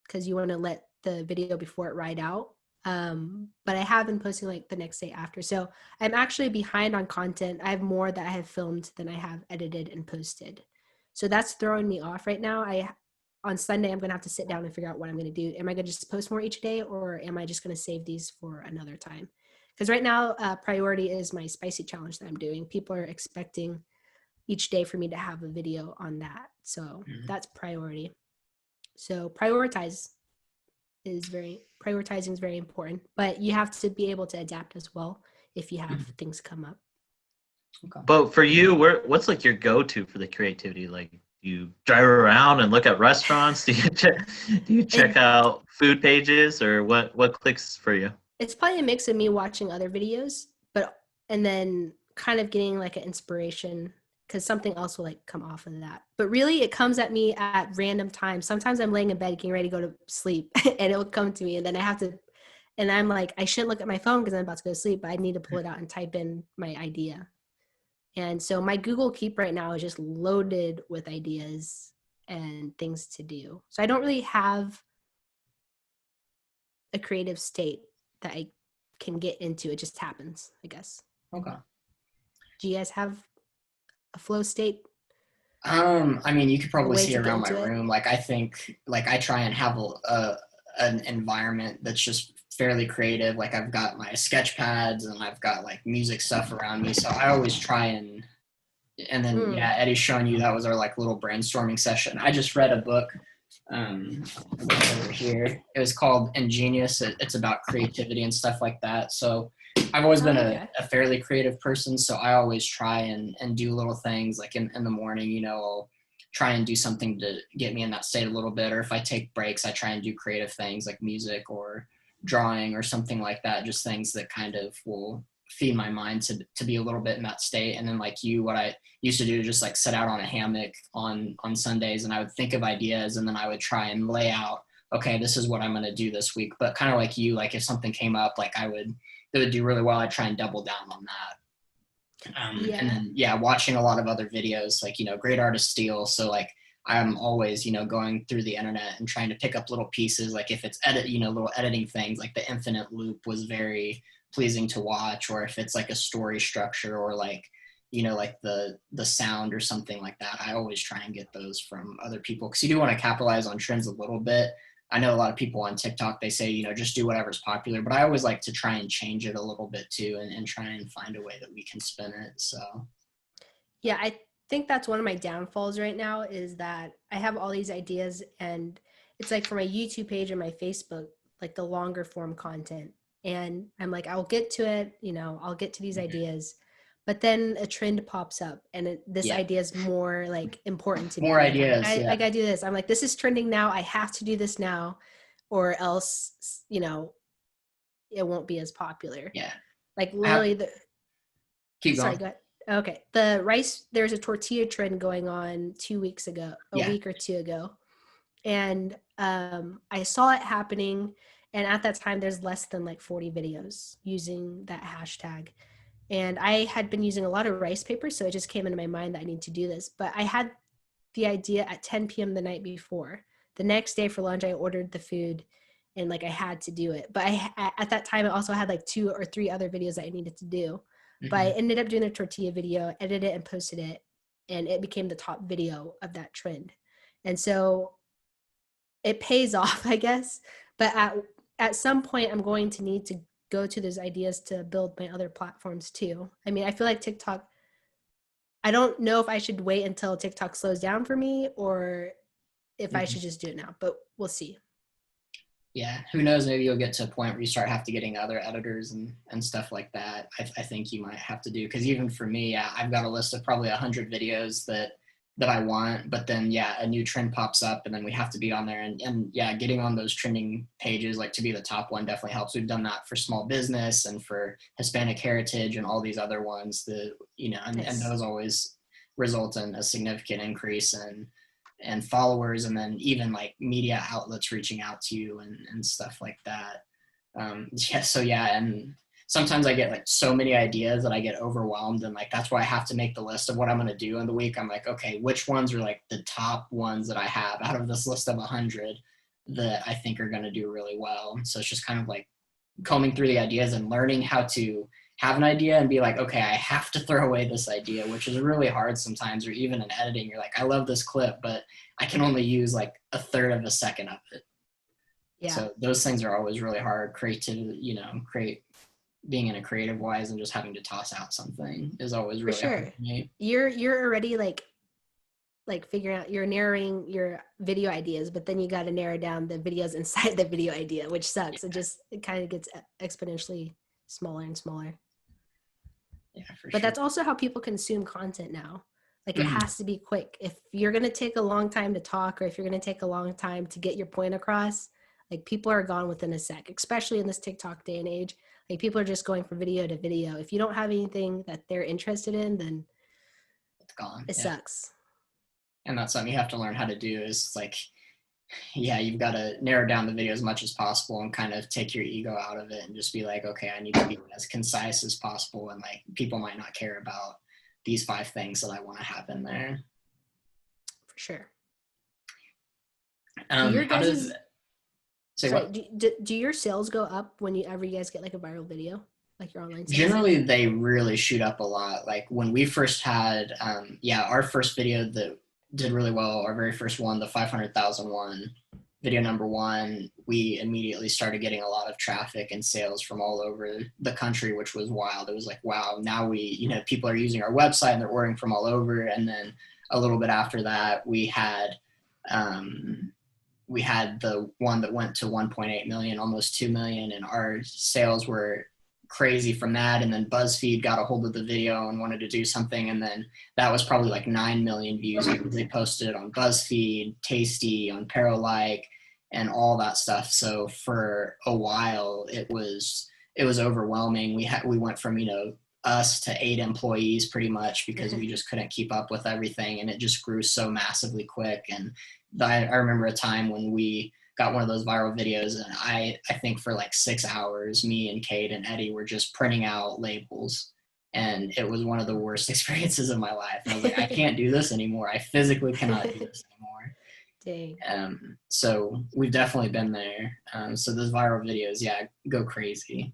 because you want to let the video before it ride out. But I have been posting like the next day after. So I'm actually behind on content. I have more that I have filmed than I have edited and posted. So that's throwing me off right now. On Sunday, I'm going to have to sit down and figure out what I'm going to do. Am I going to just post more each day, or am I just going to save these for another time? Because right now, priority is my spicy challenge that I'm doing. People are expecting each day for me to have a video on that. So that's priority. So prioritizing is very important, but you have to be able to adapt as well if you have things come up. Okay. But for you, what's like your go-to for the creativity? Like, you drive around and look at restaurants? Do you check out food pages, or what clicks for you? It's probably a mix of me watching other videos, and then kind of getting like an inspiration, because something else will like come off of that. But really, it comes at me at random times. Sometimes I'm laying in bed getting ready to go to sleep and it will come to me, and then and I'm like, I shouldn't look at my phone because I'm about to go to sleep, but I need to pull it out and type in my idea. And so my Google Keep right now is just loaded with ideas and things to do. So I don't really have a creative state that I can get into. It just happens, I guess. Okay. Do you guys have a flow state? I mean, you could probably way see to around get my into it? room. Like, I think, like, I try and have an environment that's just fairly creative. Like, I've got my sketch pads and I've got like music stuff around me. So I always try and And then Eddie's showing you that was our like little brainstorming session. I just read a book over here. It was called Ingenious. It's about creativity and stuff like that. So I've always been a fairly creative person, so I always try and do little things like in the morning, you know, I'll try and do something to get me in that state a little bit. Or if I take breaks, I try and do creative things like music or drawing or something like that, just things that kind of will feed my mind to be a little bit in that state. And then like you, what I used to do is just like sit out on a hammock on Sundays, and I would think of ideas, and then I would try and lay out, okay, this is what I'm going to do this week. But kind of like you, like if something came up, like it would do really well, I'd try and double down on that. And then watching a lot of other videos, like, you know, great artists steal. So like I'm always, you know, going through the internet and trying to pick up little pieces. Like if it's little editing things, like the infinite loop was very pleasing to watch. Or if it's like a story structure, or like, you know, like the sound or something like that, I always try and get those from other people, because you do want to capitalize on trends a little bit. I know a lot of people on TikTok, they say, you know, just do whatever's popular, but I always like to try and change it a little bit too, and try and find a way that we can spin it. So yeah, I think that's one of my downfalls right now, is that I have all these ideas, and it's like for my YouTube page and my Facebook, like the longer form content. And I'm like, I'll get to it, you know, I'll get to these ideas, but then a trend pops up, and this idea is more like important to me. More ideas. I gotta do this. I'm like, this is trending now. I have to do this now, or else, you know, it won't be as popular. Yeah. Like literally keep going. Sorry, go ahead. Okay. There's a tortilla trend going on 2 weeks ago, a week or two ago. And I saw it happening. And at that time, there's less than like 40 videos using that hashtag. And I had been using a lot of rice paper, so it just came into my mind that I need to do this. But I had the idea at 10 p.m. the night before. The next day for lunch, I ordered the food, and like I had to do it. But at that time, I also had like 2 or 3 other videos that I needed to do. Mm-hmm. But I ended up doing a tortilla video, edited it, and posted it. And it became the top video of that trend. And so it pays off, I guess. But at some point, I'm going to need to go to those ideas to build my other platforms too. I mean, I feel like TikTok, I don't know if I should wait until TikTok slows down for me, or if I should just do it now, but we'll see. Yeah, who knows, maybe you'll get to a point where you start have to getting other editors and stuff like that. I think you might have to do, because even for me, I've got a list of probably 100 videos that I want, but then a new trend pops up, and then we have to be on there, and getting on those trending pages, like to be the top one, definitely helps. We've done that for small business and for Hispanic heritage and all these other ones that, you know, and those always result in a significant increase in followers, and then even like media outlets reaching out to you and stuff like that. And sometimes I get like so many ideas that I get overwhelmed, and like that's why I have to make the list of what I'm going to do in the week. I'm like, okay, which ones are like the top ones that I have out of this list of 100 that I think are going to do really well. So it's just kind of like combing through the ideas and learning how to have an idea and be like, okay, I have to throw away this idea, which is really hard sometimes. Or even in editing, you're like, I love this clip, but I can only use like a third of a second of it. Yeah. So those things are always really hard. Creativity, you know, being in a creative wise and just having to toss out something is always really hard for me. You're already like figuring out, you're narrowing your video ideas, but then you got to narrow down the videos inside the video idea, which sucks. It kind of gets exponentially smaller and smaller. Yeah, for but sure. That's also how people consume content now. Like it has to be quick. If you're going to take a long time to talk, or if you're going to take a long time to get your point across, like people are gone within a sec, especially in this TikTok day and age. Like people are just going from video to video. If you don't have anything that they're interested in, then it's gone. It sucks. And that's something you have to learn how to do, is like, you've got to narrow down the video as much as possible and kind of take your ego out of it and just be like, okay, I need to be as concise as possible. And like, people might not care about these 5 things that I want to have in there. For sure. Do your sales go up whenever you guys get like a viral video, like your online sales? Generally, they really shoot up a lot. Like when we first had, our first video that did really well, our very first one, the 500,000 one, video number 1, we immediately started getting a lot of traffic and sales from all over the country, which was wild. It was like, wow, now people are using our website and they're ordering from all over. And then a little bit after that, we had the one that went to 1.8 million, almost 2 million, and our sales were crazy from that. And then BuzzFeed got a hold of the video and wanted to do something, and then that was probably like 9 million views. They posted it on BuzzFeed, Tasty, on Paralike, and all that stuff. So for a while, it was overwhelming. We went from us to 8 employees pretty much, because we just couldn't keep up with everything, and it just grew so massively quick. And I remember a time when we got one of those viral videos, and I think for like 6 hours, me and Kate and Eddie were just printing out labels, and it was one of the worst experiences of my life. And I was like, I can't do this anymore. I physically cannot do this anymore. Dang. So we've definitely been there. So those viral videos, yeah, go crazy.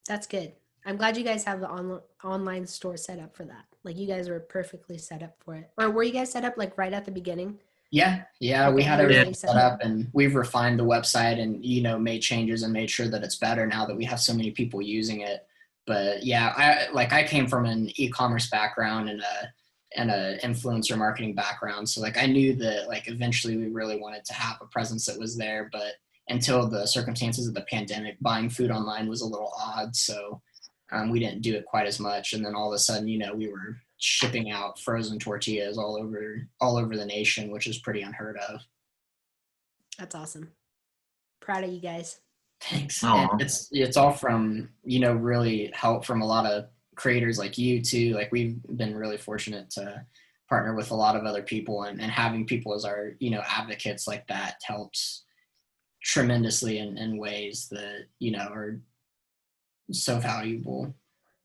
That's good. I'm glad you guys have the online store set up for that. Like, you guys were perfectly set up for it. Or were you guys set up like right at the beginning? Yeah, Okay, we had everything set set up, and we've refined the website and made changes and made sure that it's better now that we have so many people using it. But yeah, I came from an e-commerce background and a influencer marketing background, so like I knew that like eventually we really wanted to have a presence that was there, but until the circumstances of the pandemic, buying food online was a little odd, so we didn't do it quite as much. And then all of a sudden, we were shipping out frozen tortillas all over the nation, which is pretty unheard of. That's awesome. Proud of you guys. Thanks. Aw. And it's all from really help from a lot of creators like you too. Like, we've been really fortunate to partner with a lot of other people, and having people as our advocates like that helps tremendously in ways that are so valuable.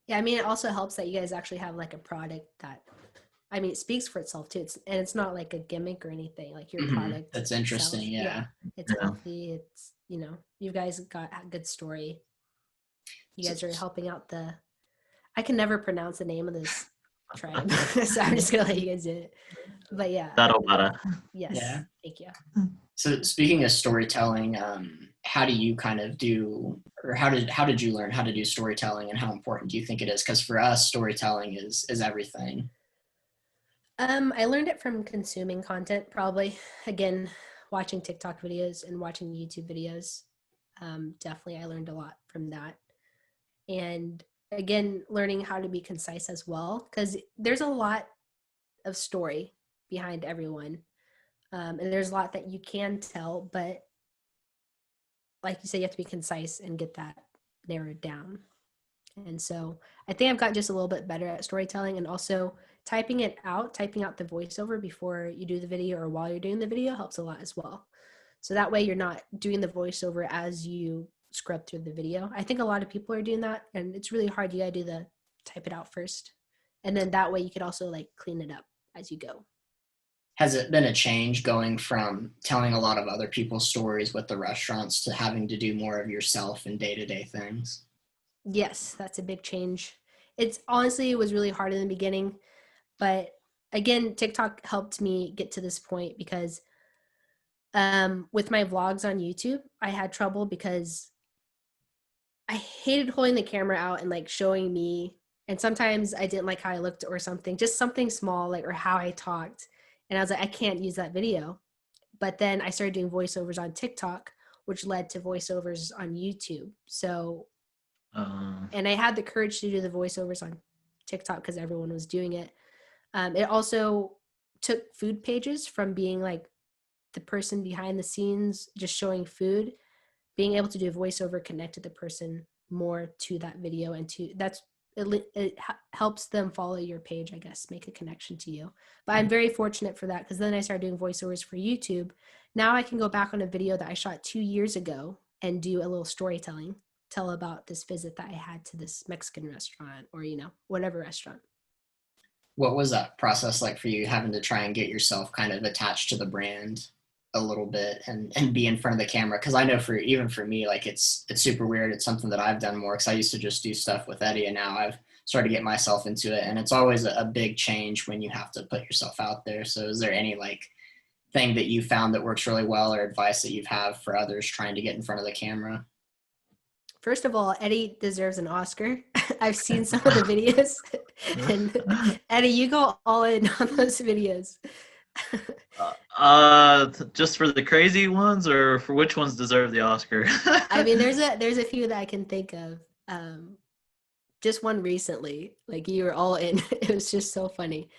Yeah, I mean, it also helps that you guys actually have like a product that, I mean, it speaks for itself too. It's not like a gimmick or anything. Like, your product. That's interesting. sells. Yeah. It's healthy. It's, you guys got a good story. You guys are helping out I can never pronounce the name of this tribe. So I'm just going to let you guys do it. But yeah. Yes. Yeah. Thank you. So speaking of storytelling, how do you kind of do, or how did you learn how to do storytelling, and how important do you think it is? Because for us, storytelling is everything. I learned it from consuming content, probably. Again, watching TikTok videos and watching YouTube videos. Definitely, I learned a lot from that. And again, learning how to be concise as well, because there's a lot of story behind everyone. And there's a lot that you can tell, but like you said, you have to be concise and get that narrowed down. And so I think I've gotten just a little bit better at storytelling, and also typing out the voiceover before you do the video or while you're doing the video helps a lot as well. So that way you're not doing the voiceover as you scrub through the video. I think a lot of people are doing that, and it's really hard. You gotta type it out first. And then that way you could also like clean it up as you go. Has it been a change going from telling a lot of other people's stories with the restaurants to having to do more of yourself and day-to-day things? Yes, that's a big change. It was really hard in the beginning, but again, TikTok helped me get to this point, because with my vlogs on YouTube, I had trouble because I hated holding the camera out and like showing me, and sometimes I didn't like how I looked or something, just something small, like, or how I talked. And I was like, I can't use that video. But then I started doing voiceovers on TikTok, which led to voiceovers on YouTube. So, and I had the courage to do the voiceovers on TikTok because everyone was doing it. It also took food pages from being like the person behind the scenes, just showing food, being able to do a voiceover connected the person more to that video, and it helps them follow your page, I guess, make a connection to you. But I'm very fortunate for that, because then I started doing voiceovers for YouTube. Now I can go back on a video that I shot 2 years ago and do a little storytelling, tell about this visit that I had to this Mexican restaurant, or, whatever restaurant. What was that process like for you, having to try and get yourself kind of attached to the brand a little bit and be in front of the camera? Because I know even for me, like, it's super weird. It's something that I've done more, because I used to just do stuff with Eddie, and now I've started to get myself into it, and it's always a big change when you have to put yourself out there. So is there any like thing that you found that works really well, or advice that you've had for others trying to get in front of the camera? First of all, Eddie deserves an Oscar. I've seen some of the videos, and Eddie, you go all in on those videos. Just for the crazy ones, or for which ones deserve the Oscar? I mean, there's a few that I can think of. Just one recently, like you were all in. It was just so funny.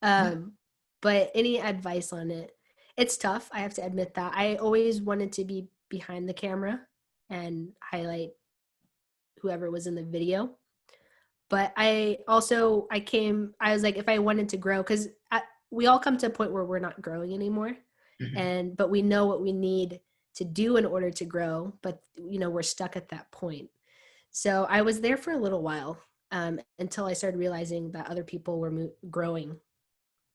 But any advice on it? It's tough. I have to admit that. I always wanted to be behind the camera and highlight whoever was in the video. But I was like, if I wanted to grow, because we all come to a point where we're not growing anymore. But we know what we need to do in order to grow, but we're stuck at that point. So I was there for a little while until I started realizing that other people were growing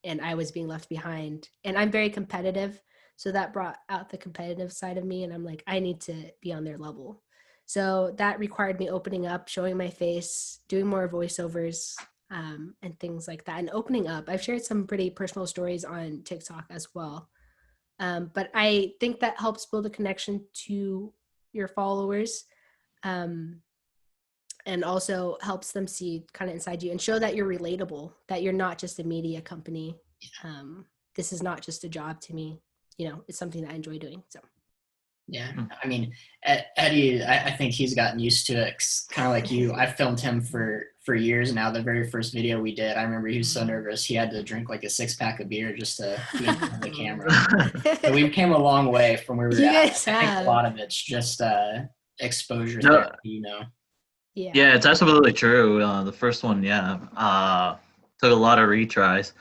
and I was being left behind. And I'm very competitive, so that brought out the competitive side of me, and I'm like, I need to be on their level. So that required me opening up, showing my face, doing more voiceovers, and things like that, and opening up. I've shared some pretty personal stories on TikTok as well. But I think that helps build a connection to your followers, and also helps them see kind of inside you and show that you're relatable, that you're not just a media company. This is not just a job to me. It's something that I enjoy doing. So. Yeah, I mean, Eddie, I think he's gotten used to it. Kind of like you, I filmed him for years now. The very first video we did, I remember he was so nervous he had to drink like a 6-pack of beer just to be in front of the camera. So we came a long way from where we were at. I think a lot of it's just exposure therapy, Yeah, it's absolutely true. The first one, took a lot of retries,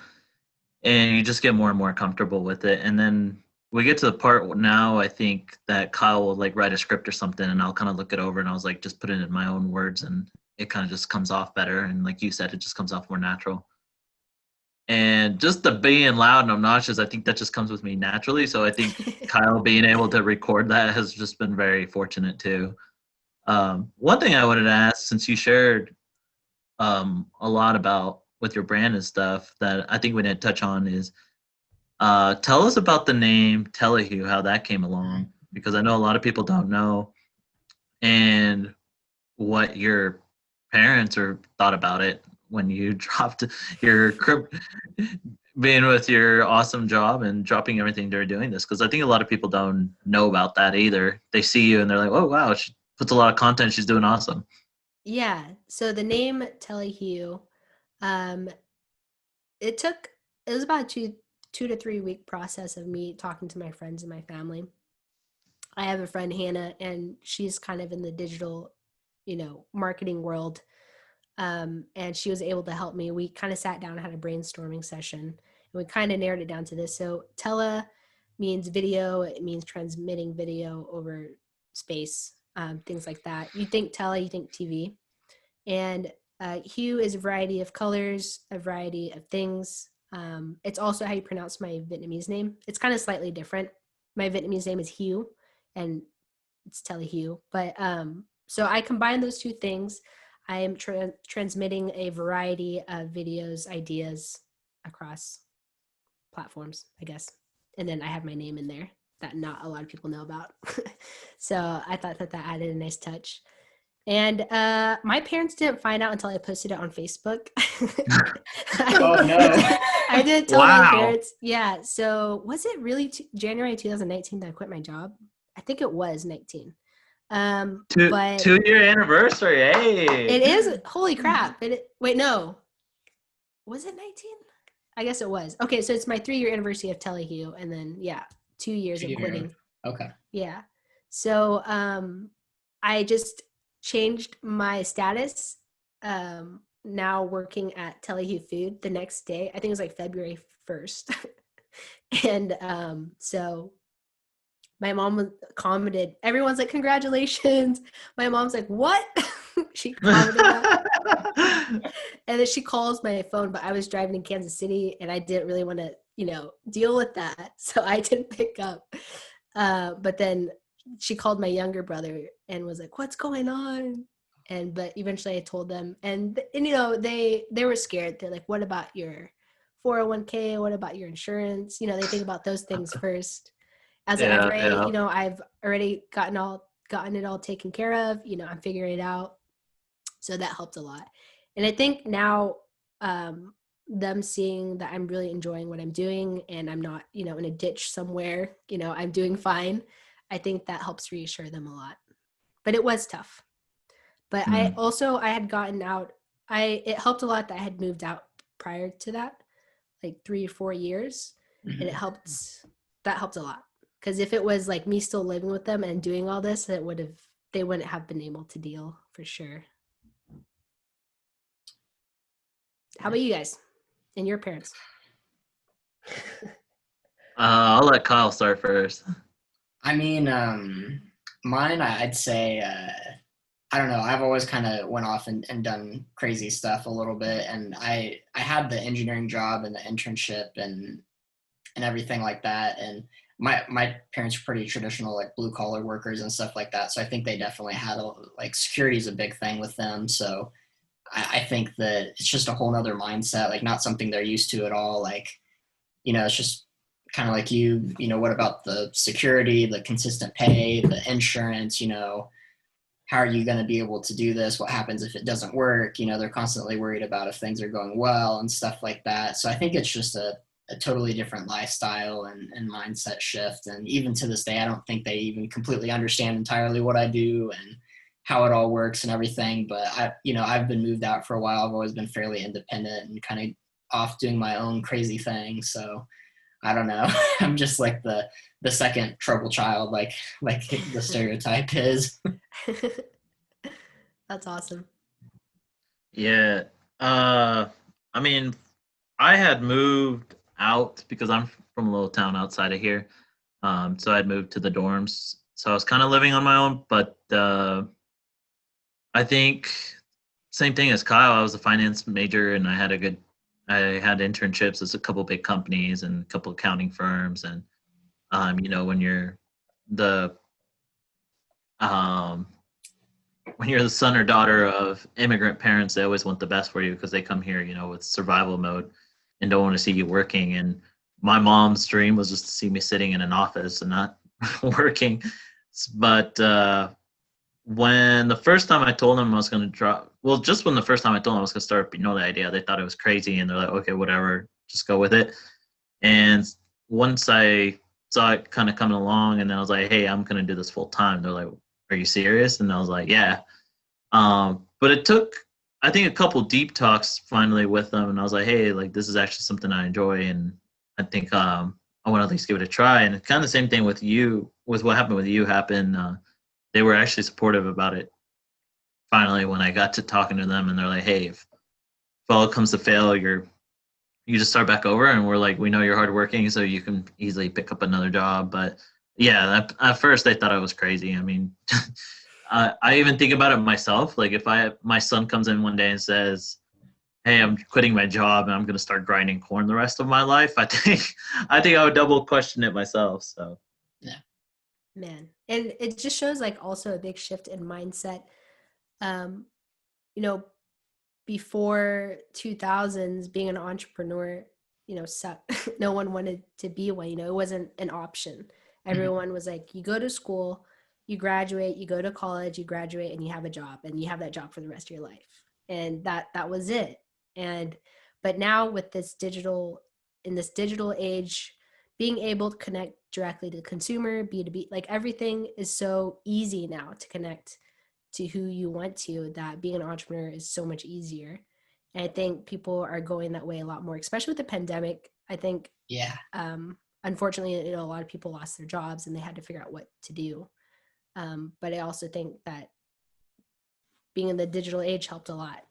and you just get more and more comfortable with it. And then we get to the part now, I think, that Kyle will like write a script or something, and I'll kind of look it over, and I was like, just put it in my own words, and it kind of just comes off better. And like you said, it just comes off more natural. And just the being loud and obnoxious, I think that just comes with me naturally. So I think Kyle being able to record that has just been very fortunate too. One thing I wanted to ask, since you shared a lot about with your brand and stuff that I think we didn't touch on, is tell us about the name Telehu, how that came along, because I know a lot of people don't know, and what your parents thought about it when you dropped your being with your awesome job and dropping everything they're doing this, because I think a lot of people don't know about that either. They see you and they're like, oh wow, she puts a lot of content, she's doing awesome. Yeah, so the name Telehu, it was about a 2 to 3 week process of me talking to my friends and my family. I have a friend, Hannah, and she's kind of in the digital, marketing world. And she was able to help me. We kind of sat down and had a brainstorming session, and we kind of narrowed it down to this. So tele means video. It means transmitting video over space, things like that. You think tele, you think TV. And hue is a variety of colors, a variety of things. It's also how you pronounce my Vietnamese name. It's kind of slightly different. My Vietnamese name is Hugh, and it's Telehu. But so I combine those two things. I am transmitting a variety of videos, ideas across platforms, I guess. And then I have my name in there that not a lot of people know about. So I thought that added a nice touch. And my parents didn't find out until I posted it on Facebook. Oh, no. I didn't tell my parents. Yeah. So was it really January 2019 that I quit my job? I think it was 19. But 2-year anniversary. Hey, it is. Holy crap. Wait, no. Was it 19? I guess it was. Okay. So it's my 3-year anniversary of Telehu. And then, 2 years of quitting. Okay. Yeah. So I just changed my status, now working at Telehuefood the next day. I think it was like February 1st. And so my mom commented, everyone's like, congratulations. My mom's like, what? She commented that. And then she calls my phone, but I was driving in Kansas City and I didn't really want to, deal with that. So I didn't pick up. But then she called my younger brother and was like, what's going on? But eventually I told them, and they were scared. They're like, what about your 401k? What about your insurance? They think about those things first. As an Yeah, underage, yeah. I've already gotten it all taken care of. I'm figuring it out. So that helped a lot. And I think now them seeing that I'm really enjoying what I'm doing and I'm not, in a ditch somewhere, I'm doing fine. I think that helps reassure them a lot. But it was tough. But I had gotten out. It helped a lot that I had moved out prior to that, like 3 or 4 years. And that helped a lot. Because if it was like me still living with them and doing all this, they wouldn't have been able to deal for sure. How about you guys and your parents? I'll let Kyle start first. I mean, mine, I'd say, I don't know. I've always kind of went off and done crazy stuff a little bit. And I had the engineering job and the internship and everything like that. And my parents were pretty traditional, like blue collar workers and stuff like that. So I think they definitely had like security is a big thing with them. So I think that it's just a whole nother mindset, like not something they're used to at all. Like, it's just kind of like what about the security, the consistent pay, the insurance, how are you going to be able to do this? What happens if it doesn't work? They're constantly worried about if things are going well and stuff like that. So I think it's just a totally different lifestyle and mindset shift. And even to this day, I don't think they even completely understand entirely what I do and how it all works and everything. But I've been moved out for a while. I've always been fairly independent and kind of off doing my own crazy thing. So I don't know. I'm just like the second trouble child, like the stereotype is. That's awesome. Yeah. I mean, I had moved out because I'm from a little town outside of here. So I'd moved to the dorms. So I was kind of living on my own, but I think same thing as Kyle. I was a finance major and I had internships at a couple big companies and a couple accounting firms. And, when you're the son or daughter of immigrant parents, they always want the best for you because they come here, with survival mode and don't want to see you working. And my mom's dream was just to see me sitting in an office and not working. But when the first time I told them I was going to when the first time I told them I was going to start, the idea, they thought it was crazy and they're like, okay, whatever, just go with it. And once I saw it kind of coming along and then I was like, hey, I'm going to do this full time. They're like, are you serious? And I was like, yeah. But it took, I think, a couple deep talks finally with them. And I was like, hey, like, this is actually something I enjoy. And I think I want to at least give it a try. And kind of the same thing with what happened with you happened. They were actually supportive about it. Finally, when I got to talking to them and they're like, hey, if all comes to fail, you just start back over. And we're like, we know you're hardworking, so you can easily pick up another job. But yeah, at first they thought I was crazy. I mean, I even think about it myself. Like if my son comes in one day and says, hey, I'm quitting my job and I'm going to start grinding corn the rest of my life, I think I would double question it myself. So yeah, man, and it just shows like also a big shift in mindset. Before 2000s, being an entrepreneur, sucked. No one wanted to be one. It wasn't an option. Everyone was like, you go to school, you graduate, you go to college, you graduate, and you have a job, and you have that job for the rest of your life. And that was it. But now with this digital age, being able to connect directly to the consumer, B2B, like everything is so easy now to connect to who you want to, that being an entrepreneur is so much easier. And I think people are going that way a lot more, especially with the pandemic. I think, yeah. Unfortunately, a lot of people lost their jobs and they had to figure out what to do. But I also think that being in the digital age helped a lot.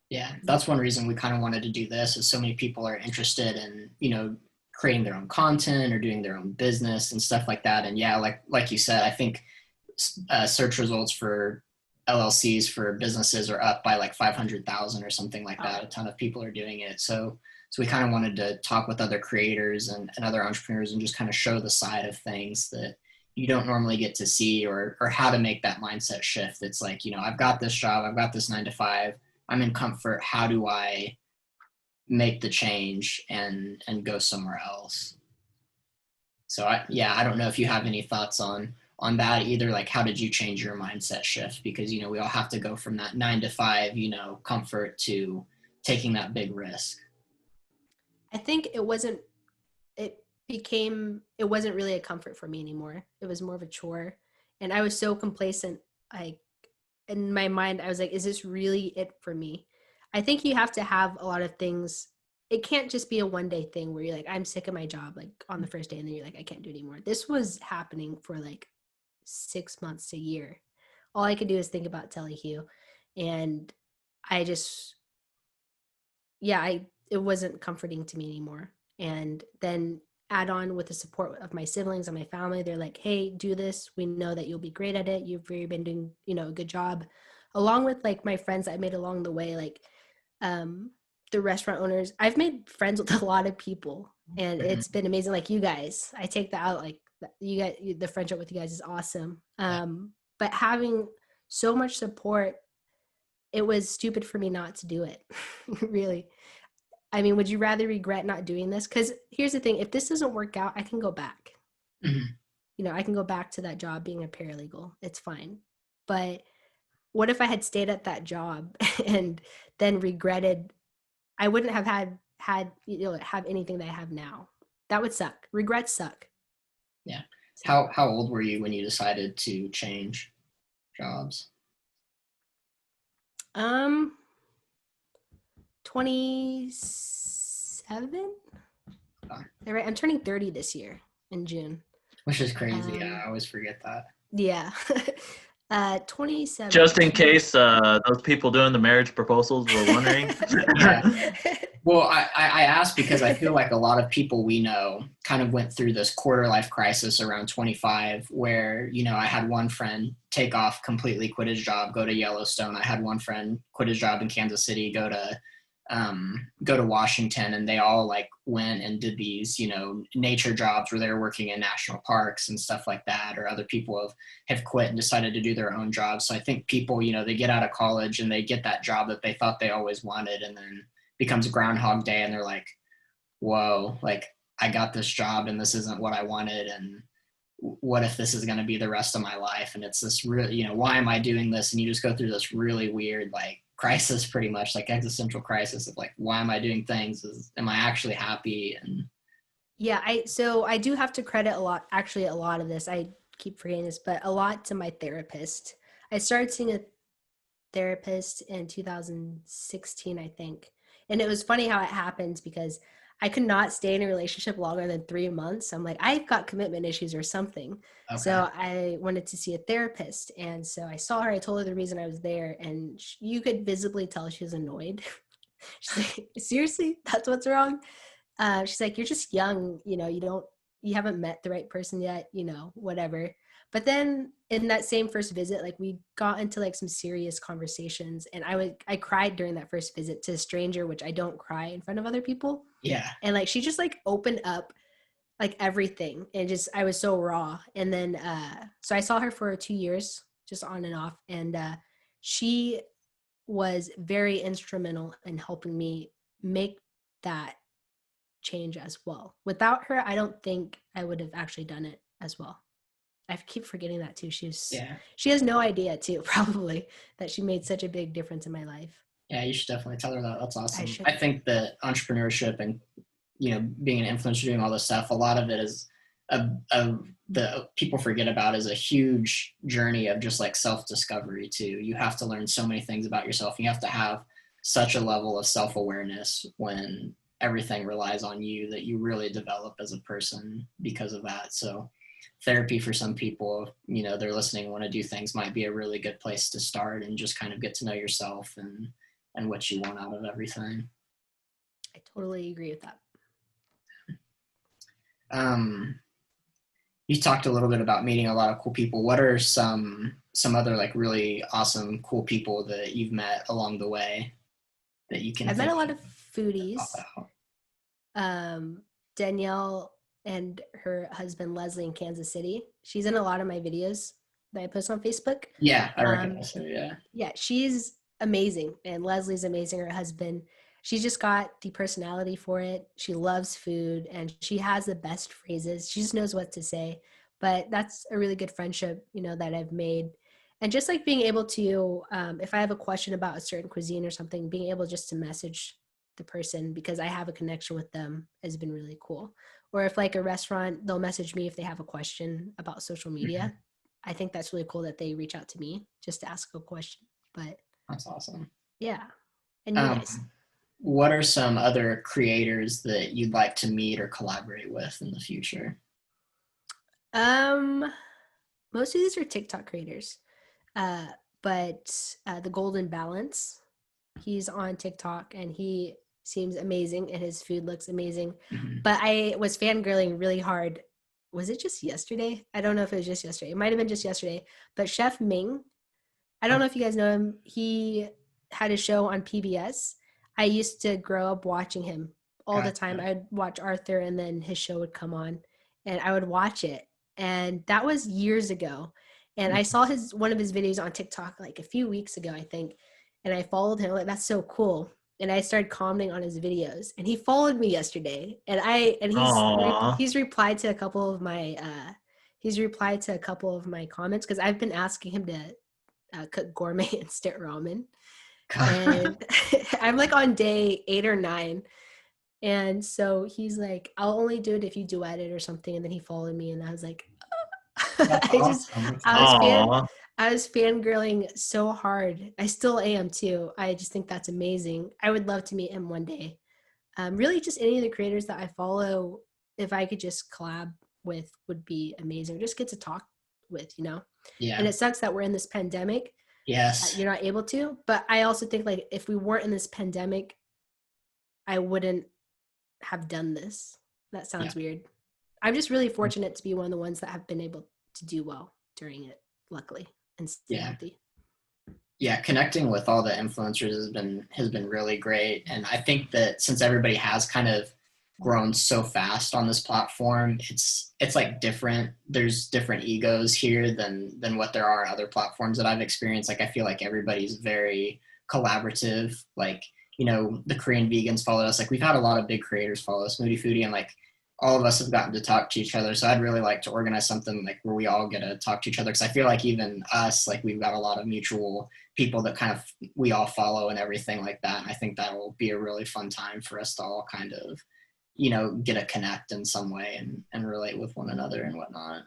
Yeah, that's one reason we kind of wanted to do this, is so many people are interested in, creating their own content or doing their own business and stuff like that. And yeah, like you said, I think search results for LLCs for businesses are up by like 500,000 or something like that. A ton of people are doing it. So we kind of wanted to talk with other creators and other entrepreneurs and just kind of show the side of things that you don't normally get to see, or how to make that mindset shift. It's like, I've got this job, I've got this 9 to 5, I'm in comfort. How do I make the change and go somewhere else. So I don't know if you have any thoughts on that either. Like, how did you change your mindset shift? Because, you know, we all have to go from that 9 to 5, you know, comfort to taking that big risk. I think it wasn't really a comfort for me anymore. It was more of a chore. And I was so complacent. Like, in my mind, I was like, is this really it for me? I think you have to have a lot of things. It can't just be a one-day thing where you're like, I'm sick of my job, like on the first day, and then you're like, I can't do it anymore. This was happening for like 6 months to a year. All I could do is think about Telehue. And I just, it wasn't comforting to me anymore. And then add on with the support of my siblings and my family, they're like, hey, do this, we know that you'll be great at it, you've really been doing, you know, a good job, along with like my friends I made along the way, like the restaurant owners. I've made friends with a lot of people, and it's been amazing. Like you guys, I take that out, like you guys, the friendship with you guys is awesome. But having so much support, it was stupid for me not to do it. Really. I mean, would you rather regret not doing this? Because here's the thing, if this doesn't work out, I can go back. Mm-hmm. You know, I can go back to that job being a paralegal. It's fine. But what if I had stayed at that job and then regretted? I wouldn't have had you know, have anything that I have now. That would suck. Regrets suck. Yeah. How old were you when you decided to change jobs? 27. Right, I'm turning 30 this year in June. Which is crazy. I always forget that. Yeah. 27. Just in case those people doing the marriage proposals were wondering. Yeah. Well, I asked because I feel like a lot of people we know kind of went through this quarter life crisis around 25, where, you know, I had one friend take off, completely quit his job, go to Yellowstone. I had one friend quit his job in Kansas City, go to Washington, and they all like went and did these, you know, nature jobs where they're working in national parks and stuff like that. Or other people have quit and decided to do their own jobs. So I think people, you know, they get out of college and they get that job that they thought they always wanted, and then becomes Groundhog Day, and they're like, whoa, like I got this job and this isn't what I wanted, and what if this is going to be the rest of my life? And it's this really, you know, why am I doing this? And you just go through this really weird like crisis, pretty much like existential crisis of like, why am I doing things? Am I actually happy? And yeah, I do have to credit a lot of this, I keep forgetting this, but a lot to my therapist. I started seeing a therapist in 2016, I think. And it was funny how it happens, because I could not stay in a relationship longer than 3 months. I'm like, I've got commitment issues or something. Okay. So I wanted to see a therapist. And so I saw her, I told her the reason I was there, and you could visibly tell she was annoyed. She's like, seriously, that's what's wrong? She's like, you're just young, you know, you haven't met the right person yet, you know, whatever. But then in that same first visit, like we got into like some serious conversations, and I cried during that first visit to a stranger, which I don't cry in front of other people. Yeah. And like, she just like opened up like everything, and just, I was so raw. And then, so I saw her for 2 years, just on and off. And she was very instrumental in helping me make that change as well. Without her, I don't think I would have actually done it as well. I keep forgetting that too. She has no idea too, probably, that she made such a big difference in my life. Yeah, you should definitely tell her that. That's awesome. I think that entrepreneurship and, you know, being an influencer, doing all this stuff, a lot of it is the people forget about is a huge journey of just like self-discovery too. You have to learn so many things about yourself. You have to have such a level of self-awareness when everything relies on you, that you really develop as a person because of that. So therapy for some people, you know, they're listening, want to do things, might be a really good place to start and just kind of get to know yourself and what you want out of everything. I totally agree with that. You talked a little bit about meeting a lot of cool people. What are some other like really awesome, cool people that you've met along the way that you can? I've met a lot of foodies. Danielle and her husband Leslie in Kansas City. She's in a lot of my videos that I post on Facebook. Yeah, I recognize her. Yeah. Yeah, she's amazing, and Leslie's amazing. Her husband. she's just got the personality for it. She loves food and she has the best phrases. She just knows what to say. But that's a really good friendship, that I've made. And just like being able to, if I have a question about a certain cuisine or something, being able just to message the person because I have a connection with them has been really cool. Or if like a restaurant, they'll message me if they have a question about social media. Mm-hmm. I think that's really cool that they reach out to me just to ask a question. But that's awesome. Yeah. And you guys? What are some other creators that you'd like to meet or collaborate with in the future? Most of these are TikTok creators. But the Golden Balance, he's on TikTok and he seems amazing and his food looks amazing. Mm-hmm. But I was fangirling really hard. Was it just yesterday? I don't know if it was just yesterday. It might have been just yesterday. But Chef Ming, I don't know if you guys know him. He had a show on PBS. I used to grow up watching him all the time. I'd watch Arthur and then his show would come on and I would watch it. And that was years ago. And I saw one of his videos on TikTok like a few weeks ago, I think. And I followed him. Like, that's so cool. And I started commenting on his videos. And he followed me yesterday. And he's replied to a couple of my comments because I've been asking him to cook gourmet instant ramen. And I'm like on day 8 or 9. And so he's like, I'll only do it if you duet it or something. And then he followed me and I was like, I was fangirling so hard. I still am too. I just think that's amazing. I would love to meet him one day. Really just any of the creators that I follow, if I could just collab with would be amazing. Just get to talk with, Yeah. And it sucks that we're in this pandemic. Yes. You're not able to, but I also think like if we weren't in this pandemic, I wouldn't have done this. That sounds weird. I'm just really fortunate to be one of the ones that have been able to do well during it, luckily, and stay healthy. Yeah, connecting with all the influencers has been really great. And I think that since everybody has kind of grown so fast on this platform, it's like different. There's different egos here than what there are on other platforms that I've experienced. Like I feel like everybody's very collaborative. Like, the Korean vegans followed us. Like we've had a lot of big creators follow us, Moody Foodie, and like all of us have gotten to talk to each other. So I'd really like to organize something like where we all get to talk to each other. Cause I feel like even us, like we've got a lot of mutual people that kind of, we all follow and everything like that. And I think that will be a really fun time for us to all kind of, get a connect in some way and relate with one another and whatnot.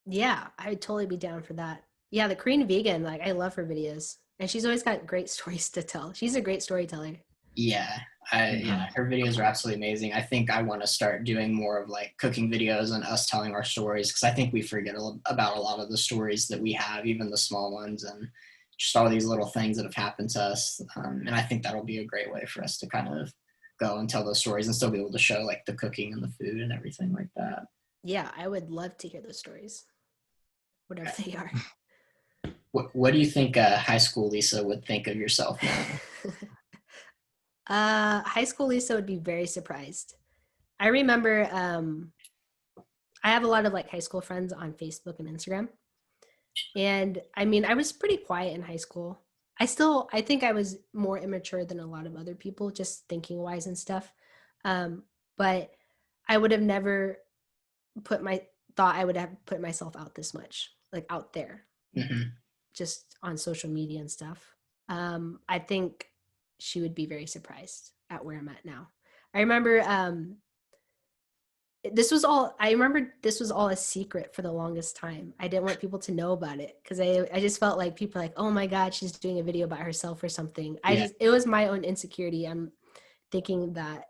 Yeah, I would totally be down for that. Yeah, the Korean vegan, like I love her videos and she's always got great stories to tell. She's a great storyteller. Yeah, her videos are absolutely amazing. I think I want to start doing more of like cooking videos and us telling our stories because I think we forget about a lot of the stories that we have, even the small ones, and just all these little things that have happened to us. And I think that'll be a great way for us to kind of go and tell those stories and still be able to show like the cooking and the food and everything like that. Yeah, I would love to hear those stories, whatever they are. What do you think high school Lisa would think of yourself now? High school Lisa would be very surprised. I remember I have a lot of like high school friends on Facebook and Instagram. And I mean, I was pretty quiet in high school. I think I was more immature than a lot of other people, just thinking wise and stuff. But I would have never I would have put myself out this much, like out there, just on social media and stuff. I think she would be very surprised at where I'm at now. I remember this was all a secret for the longest time. I didn't want people to know about it because I just felt like people were like, oh my God, she's doing a video about herself or something. It was my own insecurity. I'm thinking that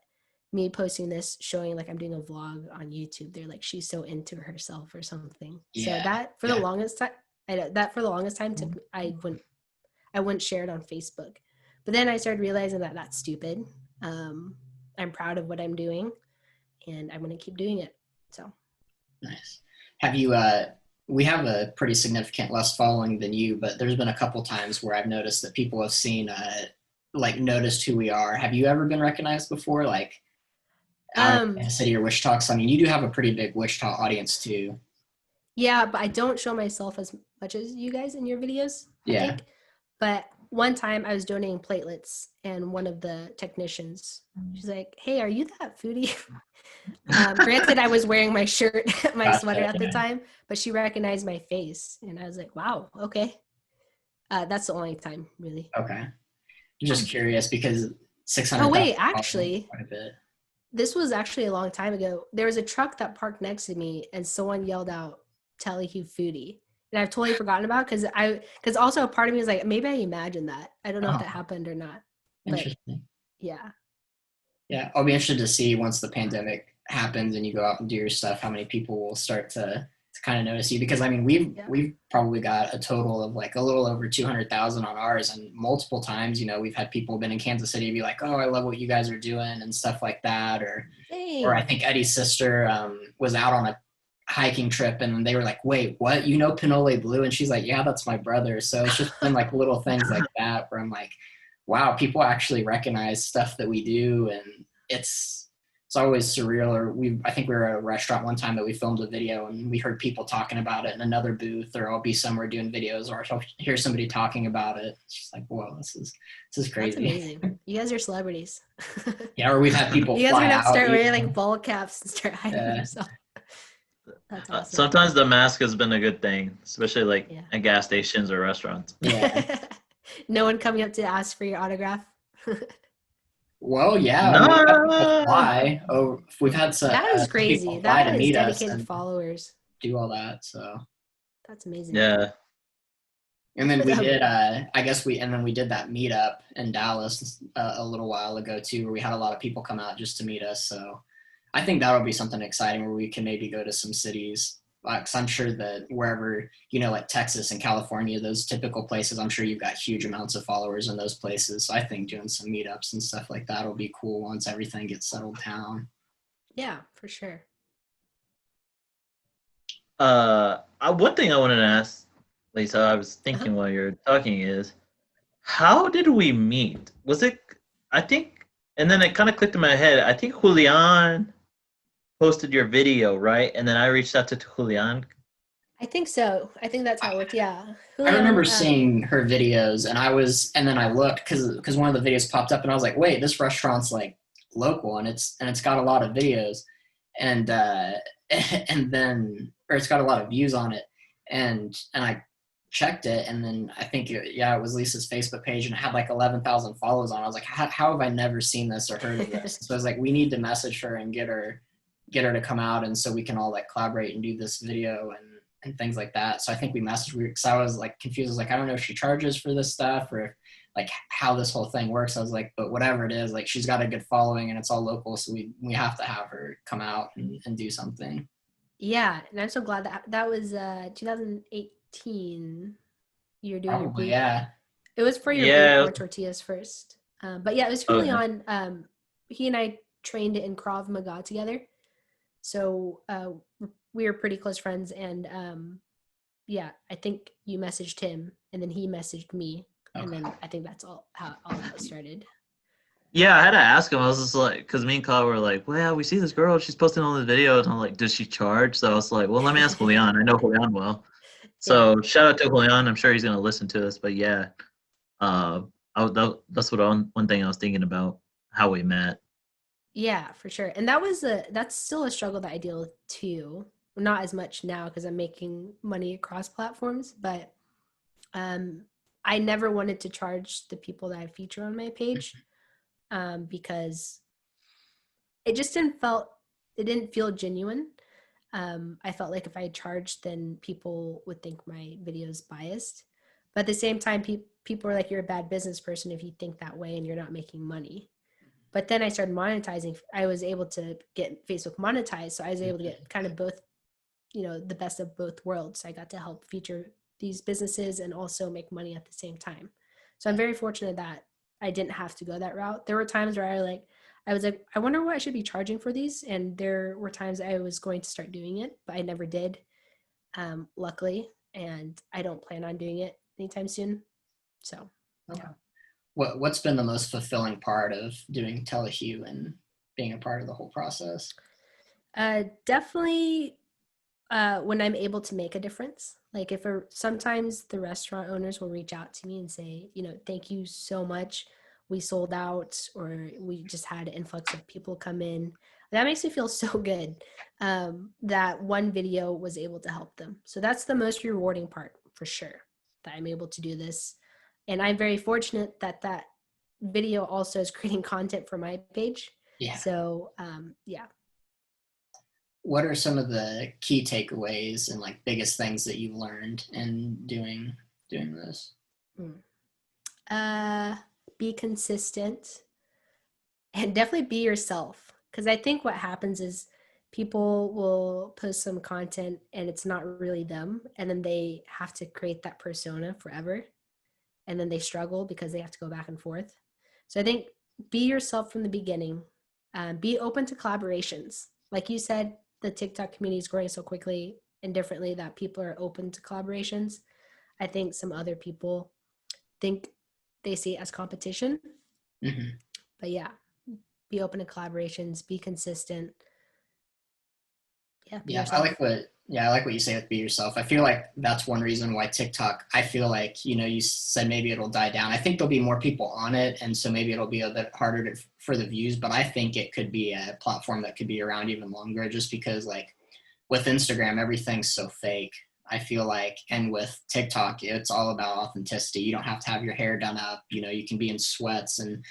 me posting this, showing like I'm doing a vlog on YouTube, they're like, she's so into herself or something. So that for the longest time, I wouldn't share it on Facebook. But then I started realizing that that's stupid. I'm proud of what I'm doing and I'm going to keep doing it. So nice. Have you, we have a pretty significant less following than you, but there's been a couple times where I've noticed that people have seen, noticed who we are. Have you ever been recognized before? Like City or Wichita? 'Cause I mean, you do have a pretty big Wichita audience too. Yeah, but I don't show myself as much as you guys in your videos, I think. But one time I was donating platelets, and one of the technicians, she's like, "Hey, are you that foodie?" Granted, I was wearing my shirt, my Gotcha, sweater at the yeah. time, but she recognized my face, and I was like, "Wow, okay." That's the only time, really. Okay. Just curious because Oh 600,000 wait, followers is actually, quite a bit. this was actually a long time ago. There was a truck that parked next to me, and someone yelled out "Telehuefood," and I've totally forgotten about because also a part of me was like, maybe I imagined that. I don't know if Oh, that happened or not, but interesting. yeah. Yeah, I'll be interested to see once the pandemic happens and you go out and do your stuff, how many people will start to kind of notice you. Because I mean, Yeah. we've probably got a total of like a little over 200,000 on ours, and multiple times, we've had people been in Kansas City be like, "Oh, I love what you guys are doing" and stuff like that. Or I Dang. think Eddie's sister was out on a hiking trip, and they were like, "Wait, what? You know Pinole Blue?" And she's like, "Yeah, that's my brother." So it's just been like little things like that where I'm like, wow, people actually recognize stuff that we do, and it's always surreal. Or I think we were at a restaurant one time that we filmed a video, and we heard people talking about it in another booth, or I'll be somewhere doing videos, or I'll hear somebody talking about it. It's just like, whoa, this is That's crazy. amazing. You guys are celebrities. Yeah, or we've had people You guys are fly gonna have to out. start wearing like ball caps and start hiding Yeah. yourself. That's awesome. Sometimes the mask has been a good thing, especially like Yeah. at gas stations or restaurants. Yeah. No one coming up to ask for your autograph. Well, yeah, I mean, we've had people No. fly. Oh, we've had some, That is some crazy. people fly to That is meet us dedicated and followers. do all that. So. That's amazing. Yeah. And then we did, and then we did that meetup in Dallas a little while ago too, where we had a lot of people come out just to meet us. So I think that'll be something exciting where we can maybe go to some cities. Because I'm sure that wherever, like Texas and California, those typical places, I'm sure you've got huge amounts of followers in those places. So I think doing some meetups and stuff like that will be cool once everything gets settled down. Yeah, for sure. One thing I wanted to ask, Lisa, I was thinking while you're talking is, how did we meet? Was it, I think, and then it kind of clicked in my head. I think Julian posted your video, right? And then I reached out to Julian. I think so. I think that's how it worked. Yeah. I remember Julian, seeing her videos, and then I looked because one of the videos popped up, and I was like, wait, this restaurant's like local, and it's got a lot of videos, and and then or it's got a lot of views on it, and I checked it, and then I think it was Lisa's Facebook page, and it had like 11,000 follows on it. I was like, how have I never seen this or heard of this? So I was like, we need to message her and get her to come out, and so we can all like collaborate and do this video and things like that. So I think we messaged because I was like confused. I was like, I don't know if she charges for this stuff or like how this whole thing works. I was like, but whatever it is, like she's got a good following and it's all local, so we have to have her come out and do something. Yeah, and I'm so glad that was 2018. You're doing Probably, your yeah. It was for your Yeah. blue tortillas first. But yeah, it was Julian. He and I trained in Krav Maga together. So we were pretty close friends, and yeah, I think you messaged him, and then he messaged me, and then I think that's how all that started. Yeah, I had to ask him. I was just like, because me and Kyle were like, well, yeah, we see this girl. She's posting all these videos. And I'm like, does she charge? So I was like, well, let me ask Julian. I know Julian well. So shout out to Julian. I'm sure he's going to listen to this. But yeah, that's one thing I was thinking about, how we met. Yeah, for sure. And that's still a struggle that I deal with too. Not as much now because I'm making money across platforms, but I never wanted to charge the people that I feature on my page because it just didn't feel genuine. I felt like if I charged, then people would think my video is biased. But at the same time, people are like, you're a bad business person if you think that way and you're not making money. But then I started monetizing. I was able to get Facebook monetized. So I was able to get kind of both, the best of both worlds. I got to help feature these businesses and also make money at the same time. So I'm very fortunate that I didn't have to go that route. There were times where I was like, I wonder what I should be charging for these. And there were times I was going to start doing it, but I never did, luckily. And I don't plan on doing it anytime soon. So, yeah. What's been the most fulfilling part of doing Telehue and being a part of the whole process? Definitely when I'm able to make a difference. Like sometimes the restaurant owners will reach out to me and say, thank you so much. We sold out, or we just had an influx of people come in. That makes me feel so good, that one video was able to help them. So that's the most rewarding part for sure, that I'm able to do this. And I'm very fortunate that that video also is creating content for my page. Yeah. So yeah. What are some of the key takeaways and like biggest things that you've learned in doing this? Be consistent and definitely be yourself. Because I think what happens is people will post some content and it's not really them. And then they have to create that persona forever. And then they struggle because they have to go back and forth. So I think be yourself from the beginning. Be open to collaborations. Like you said, the TikTok community is growing so quickly and differently that people are open to collaborations. I think some other people think they see it as competition. Mm-hmm. But yeah, be open to collaborations, be consistent. Yeah, I like what you say with be yourself. I feel like that's one reason why TikTok, I feel like, you said maybe it'll die down. I think there'll be more people on it, and so maybe it'll be a bit harder for the views, but I think it could be a platform that could be around even longer, just because like with Instagram, everything's so fake. I feel like, and with TikTok, it's all about authenticity. You don't have to have your hair done up. You can be in sweats and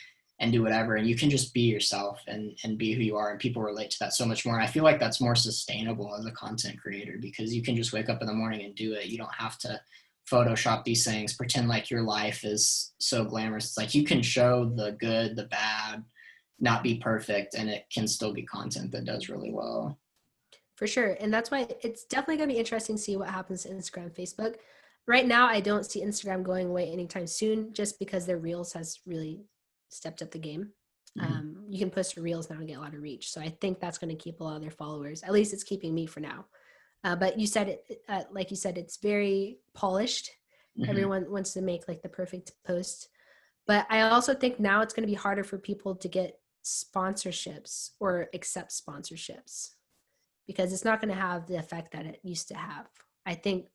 do whatever, and you can just be yourself and be who you are, and people relate to that so much more. And I feel like that's more sustainable as a content creator, because you can just wake up in the morning and do it. You don't have to Photoshop these things, pretend like your life is so glamorous. It's like you can show the good, the bad, not be perfect, and it can still be content that does really well. For sure. And that's why it's definitely going to be interesting to see what happens to Instagram, Facebook. Right now, I don't see Instagram going away anytime soon, just because their Reels has really stepped up the game. Mm-hmm. You can post your Reels now and get a lot of reach. So I think that's going to keep a lot of their followers. At least it's keeping me for now. But you said it, like you said, it's very polished. Mm-hmm. Everyone wants to make like the perfect post. But I also think now it's going to be harder for people to get sponsorships or accept sponsorships, because it's not going to have the effect that it used to have. I think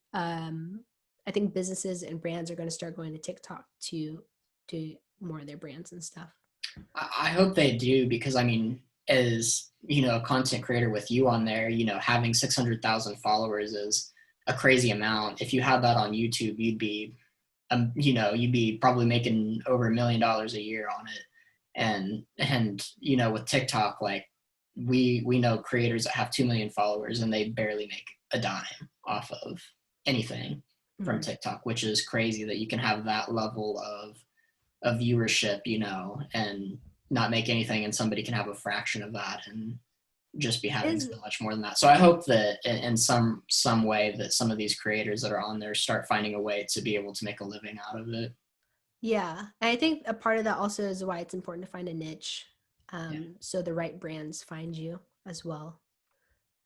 businesses and brands are going to start going to TikTok to do more of their brands and stuff. I hope they do, because I mean, as a content creator with you on there, having 600,000 followers is a crazy amount. If you had that on YouTube, you'd be probably making over $1 million a year on it. And with TikTok, like we know creators that have 2 million followers and they barely make a dime off of anything from TikTok, which is crazy that you can have that level of viewership, and not make anything, and somebody can have a fraction of that and just be having so much more than that. So I hope that in some way that some of these creators that are on there start finding a way to be able to make a living out of it. Yeah. And I think a part of that also is why it's important to find a niche. So the right brands find you as well.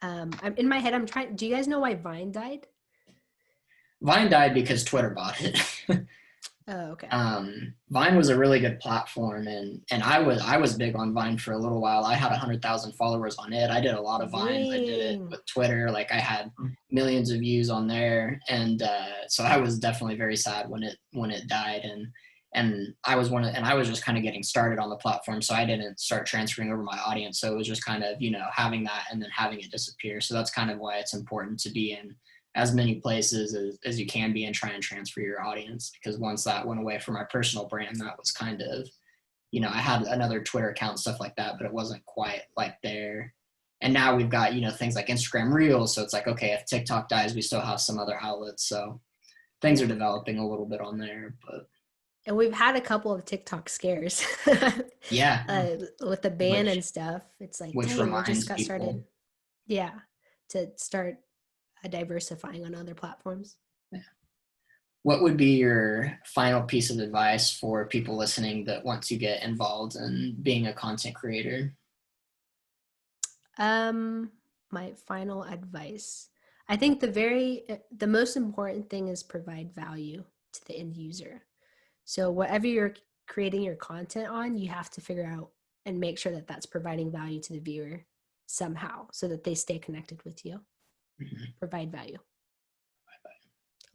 I'm in my head, do you guys know why Vine died? Vine died because Twitter bought it. Oh, okay. Vine was a really good platform, and I was big on Vine for a little while. I had 100,000 followers on it. I did a lot of Vines. I did it with Twitter. Like I had millions of views on there, and so I was definitely very sad when it died. And I was just kind of getting started on the platform, so I didn't start transferring over my audience. So it was just kind of having that and then having it disappear. So that's kind of why it's important to be in as many places as you can be and try and transfer your audience, because once that went away from my personal brand, that was kind of, I had another Twitter account and stuff like that, but it wasn't quite like there. And now we've got, things like Instagram Reels. So it's like, okay, if TikTok dies, we still have some other outlets. So things are developing a little bit on there, but. And we've had a couple of TikTok scares. Yeah. With the ban and stuff. It's like, which dang, we just got people. started. Yeah. To start diversifying on other platforms. Yeah. What would be your final piece of advice for people listening that want to get involved in being a content creator? My final advice. I think the most important thing is provide value to the end user. So whatever you're creating your content on, you have to figure out and make sure that that's providing value to the viewer somehow so that they stay connected with you. provide value.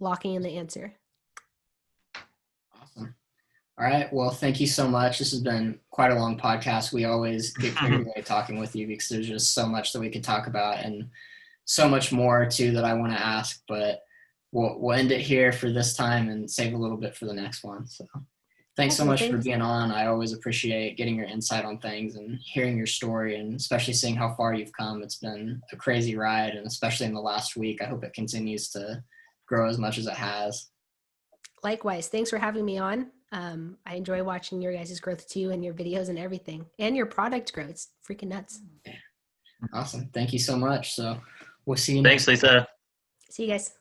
Locking in the answer. Awesome. All right. Well, thank you so much. This has been quite a long podcast. We always get carried away talking with you because there's just so much that we could talk about and so much more too that I want to ask, but we'll end it here for this time and save a little bit for the next one. So thanks so much for being on. I always appreciate getting your insight on things and hearing your story, and especially seeing how far you've come. It's been a crazy ride, and especially in the last week, I hope it continues to grow as much as it has. Likewise. Thanks for having me on. I enjoy watching your guys' growth too, and your videos and everything, and your product growth. It's freaking nuts. Awesome. Thank you so much. So we'll see you Thanks, Lisa. See you guys.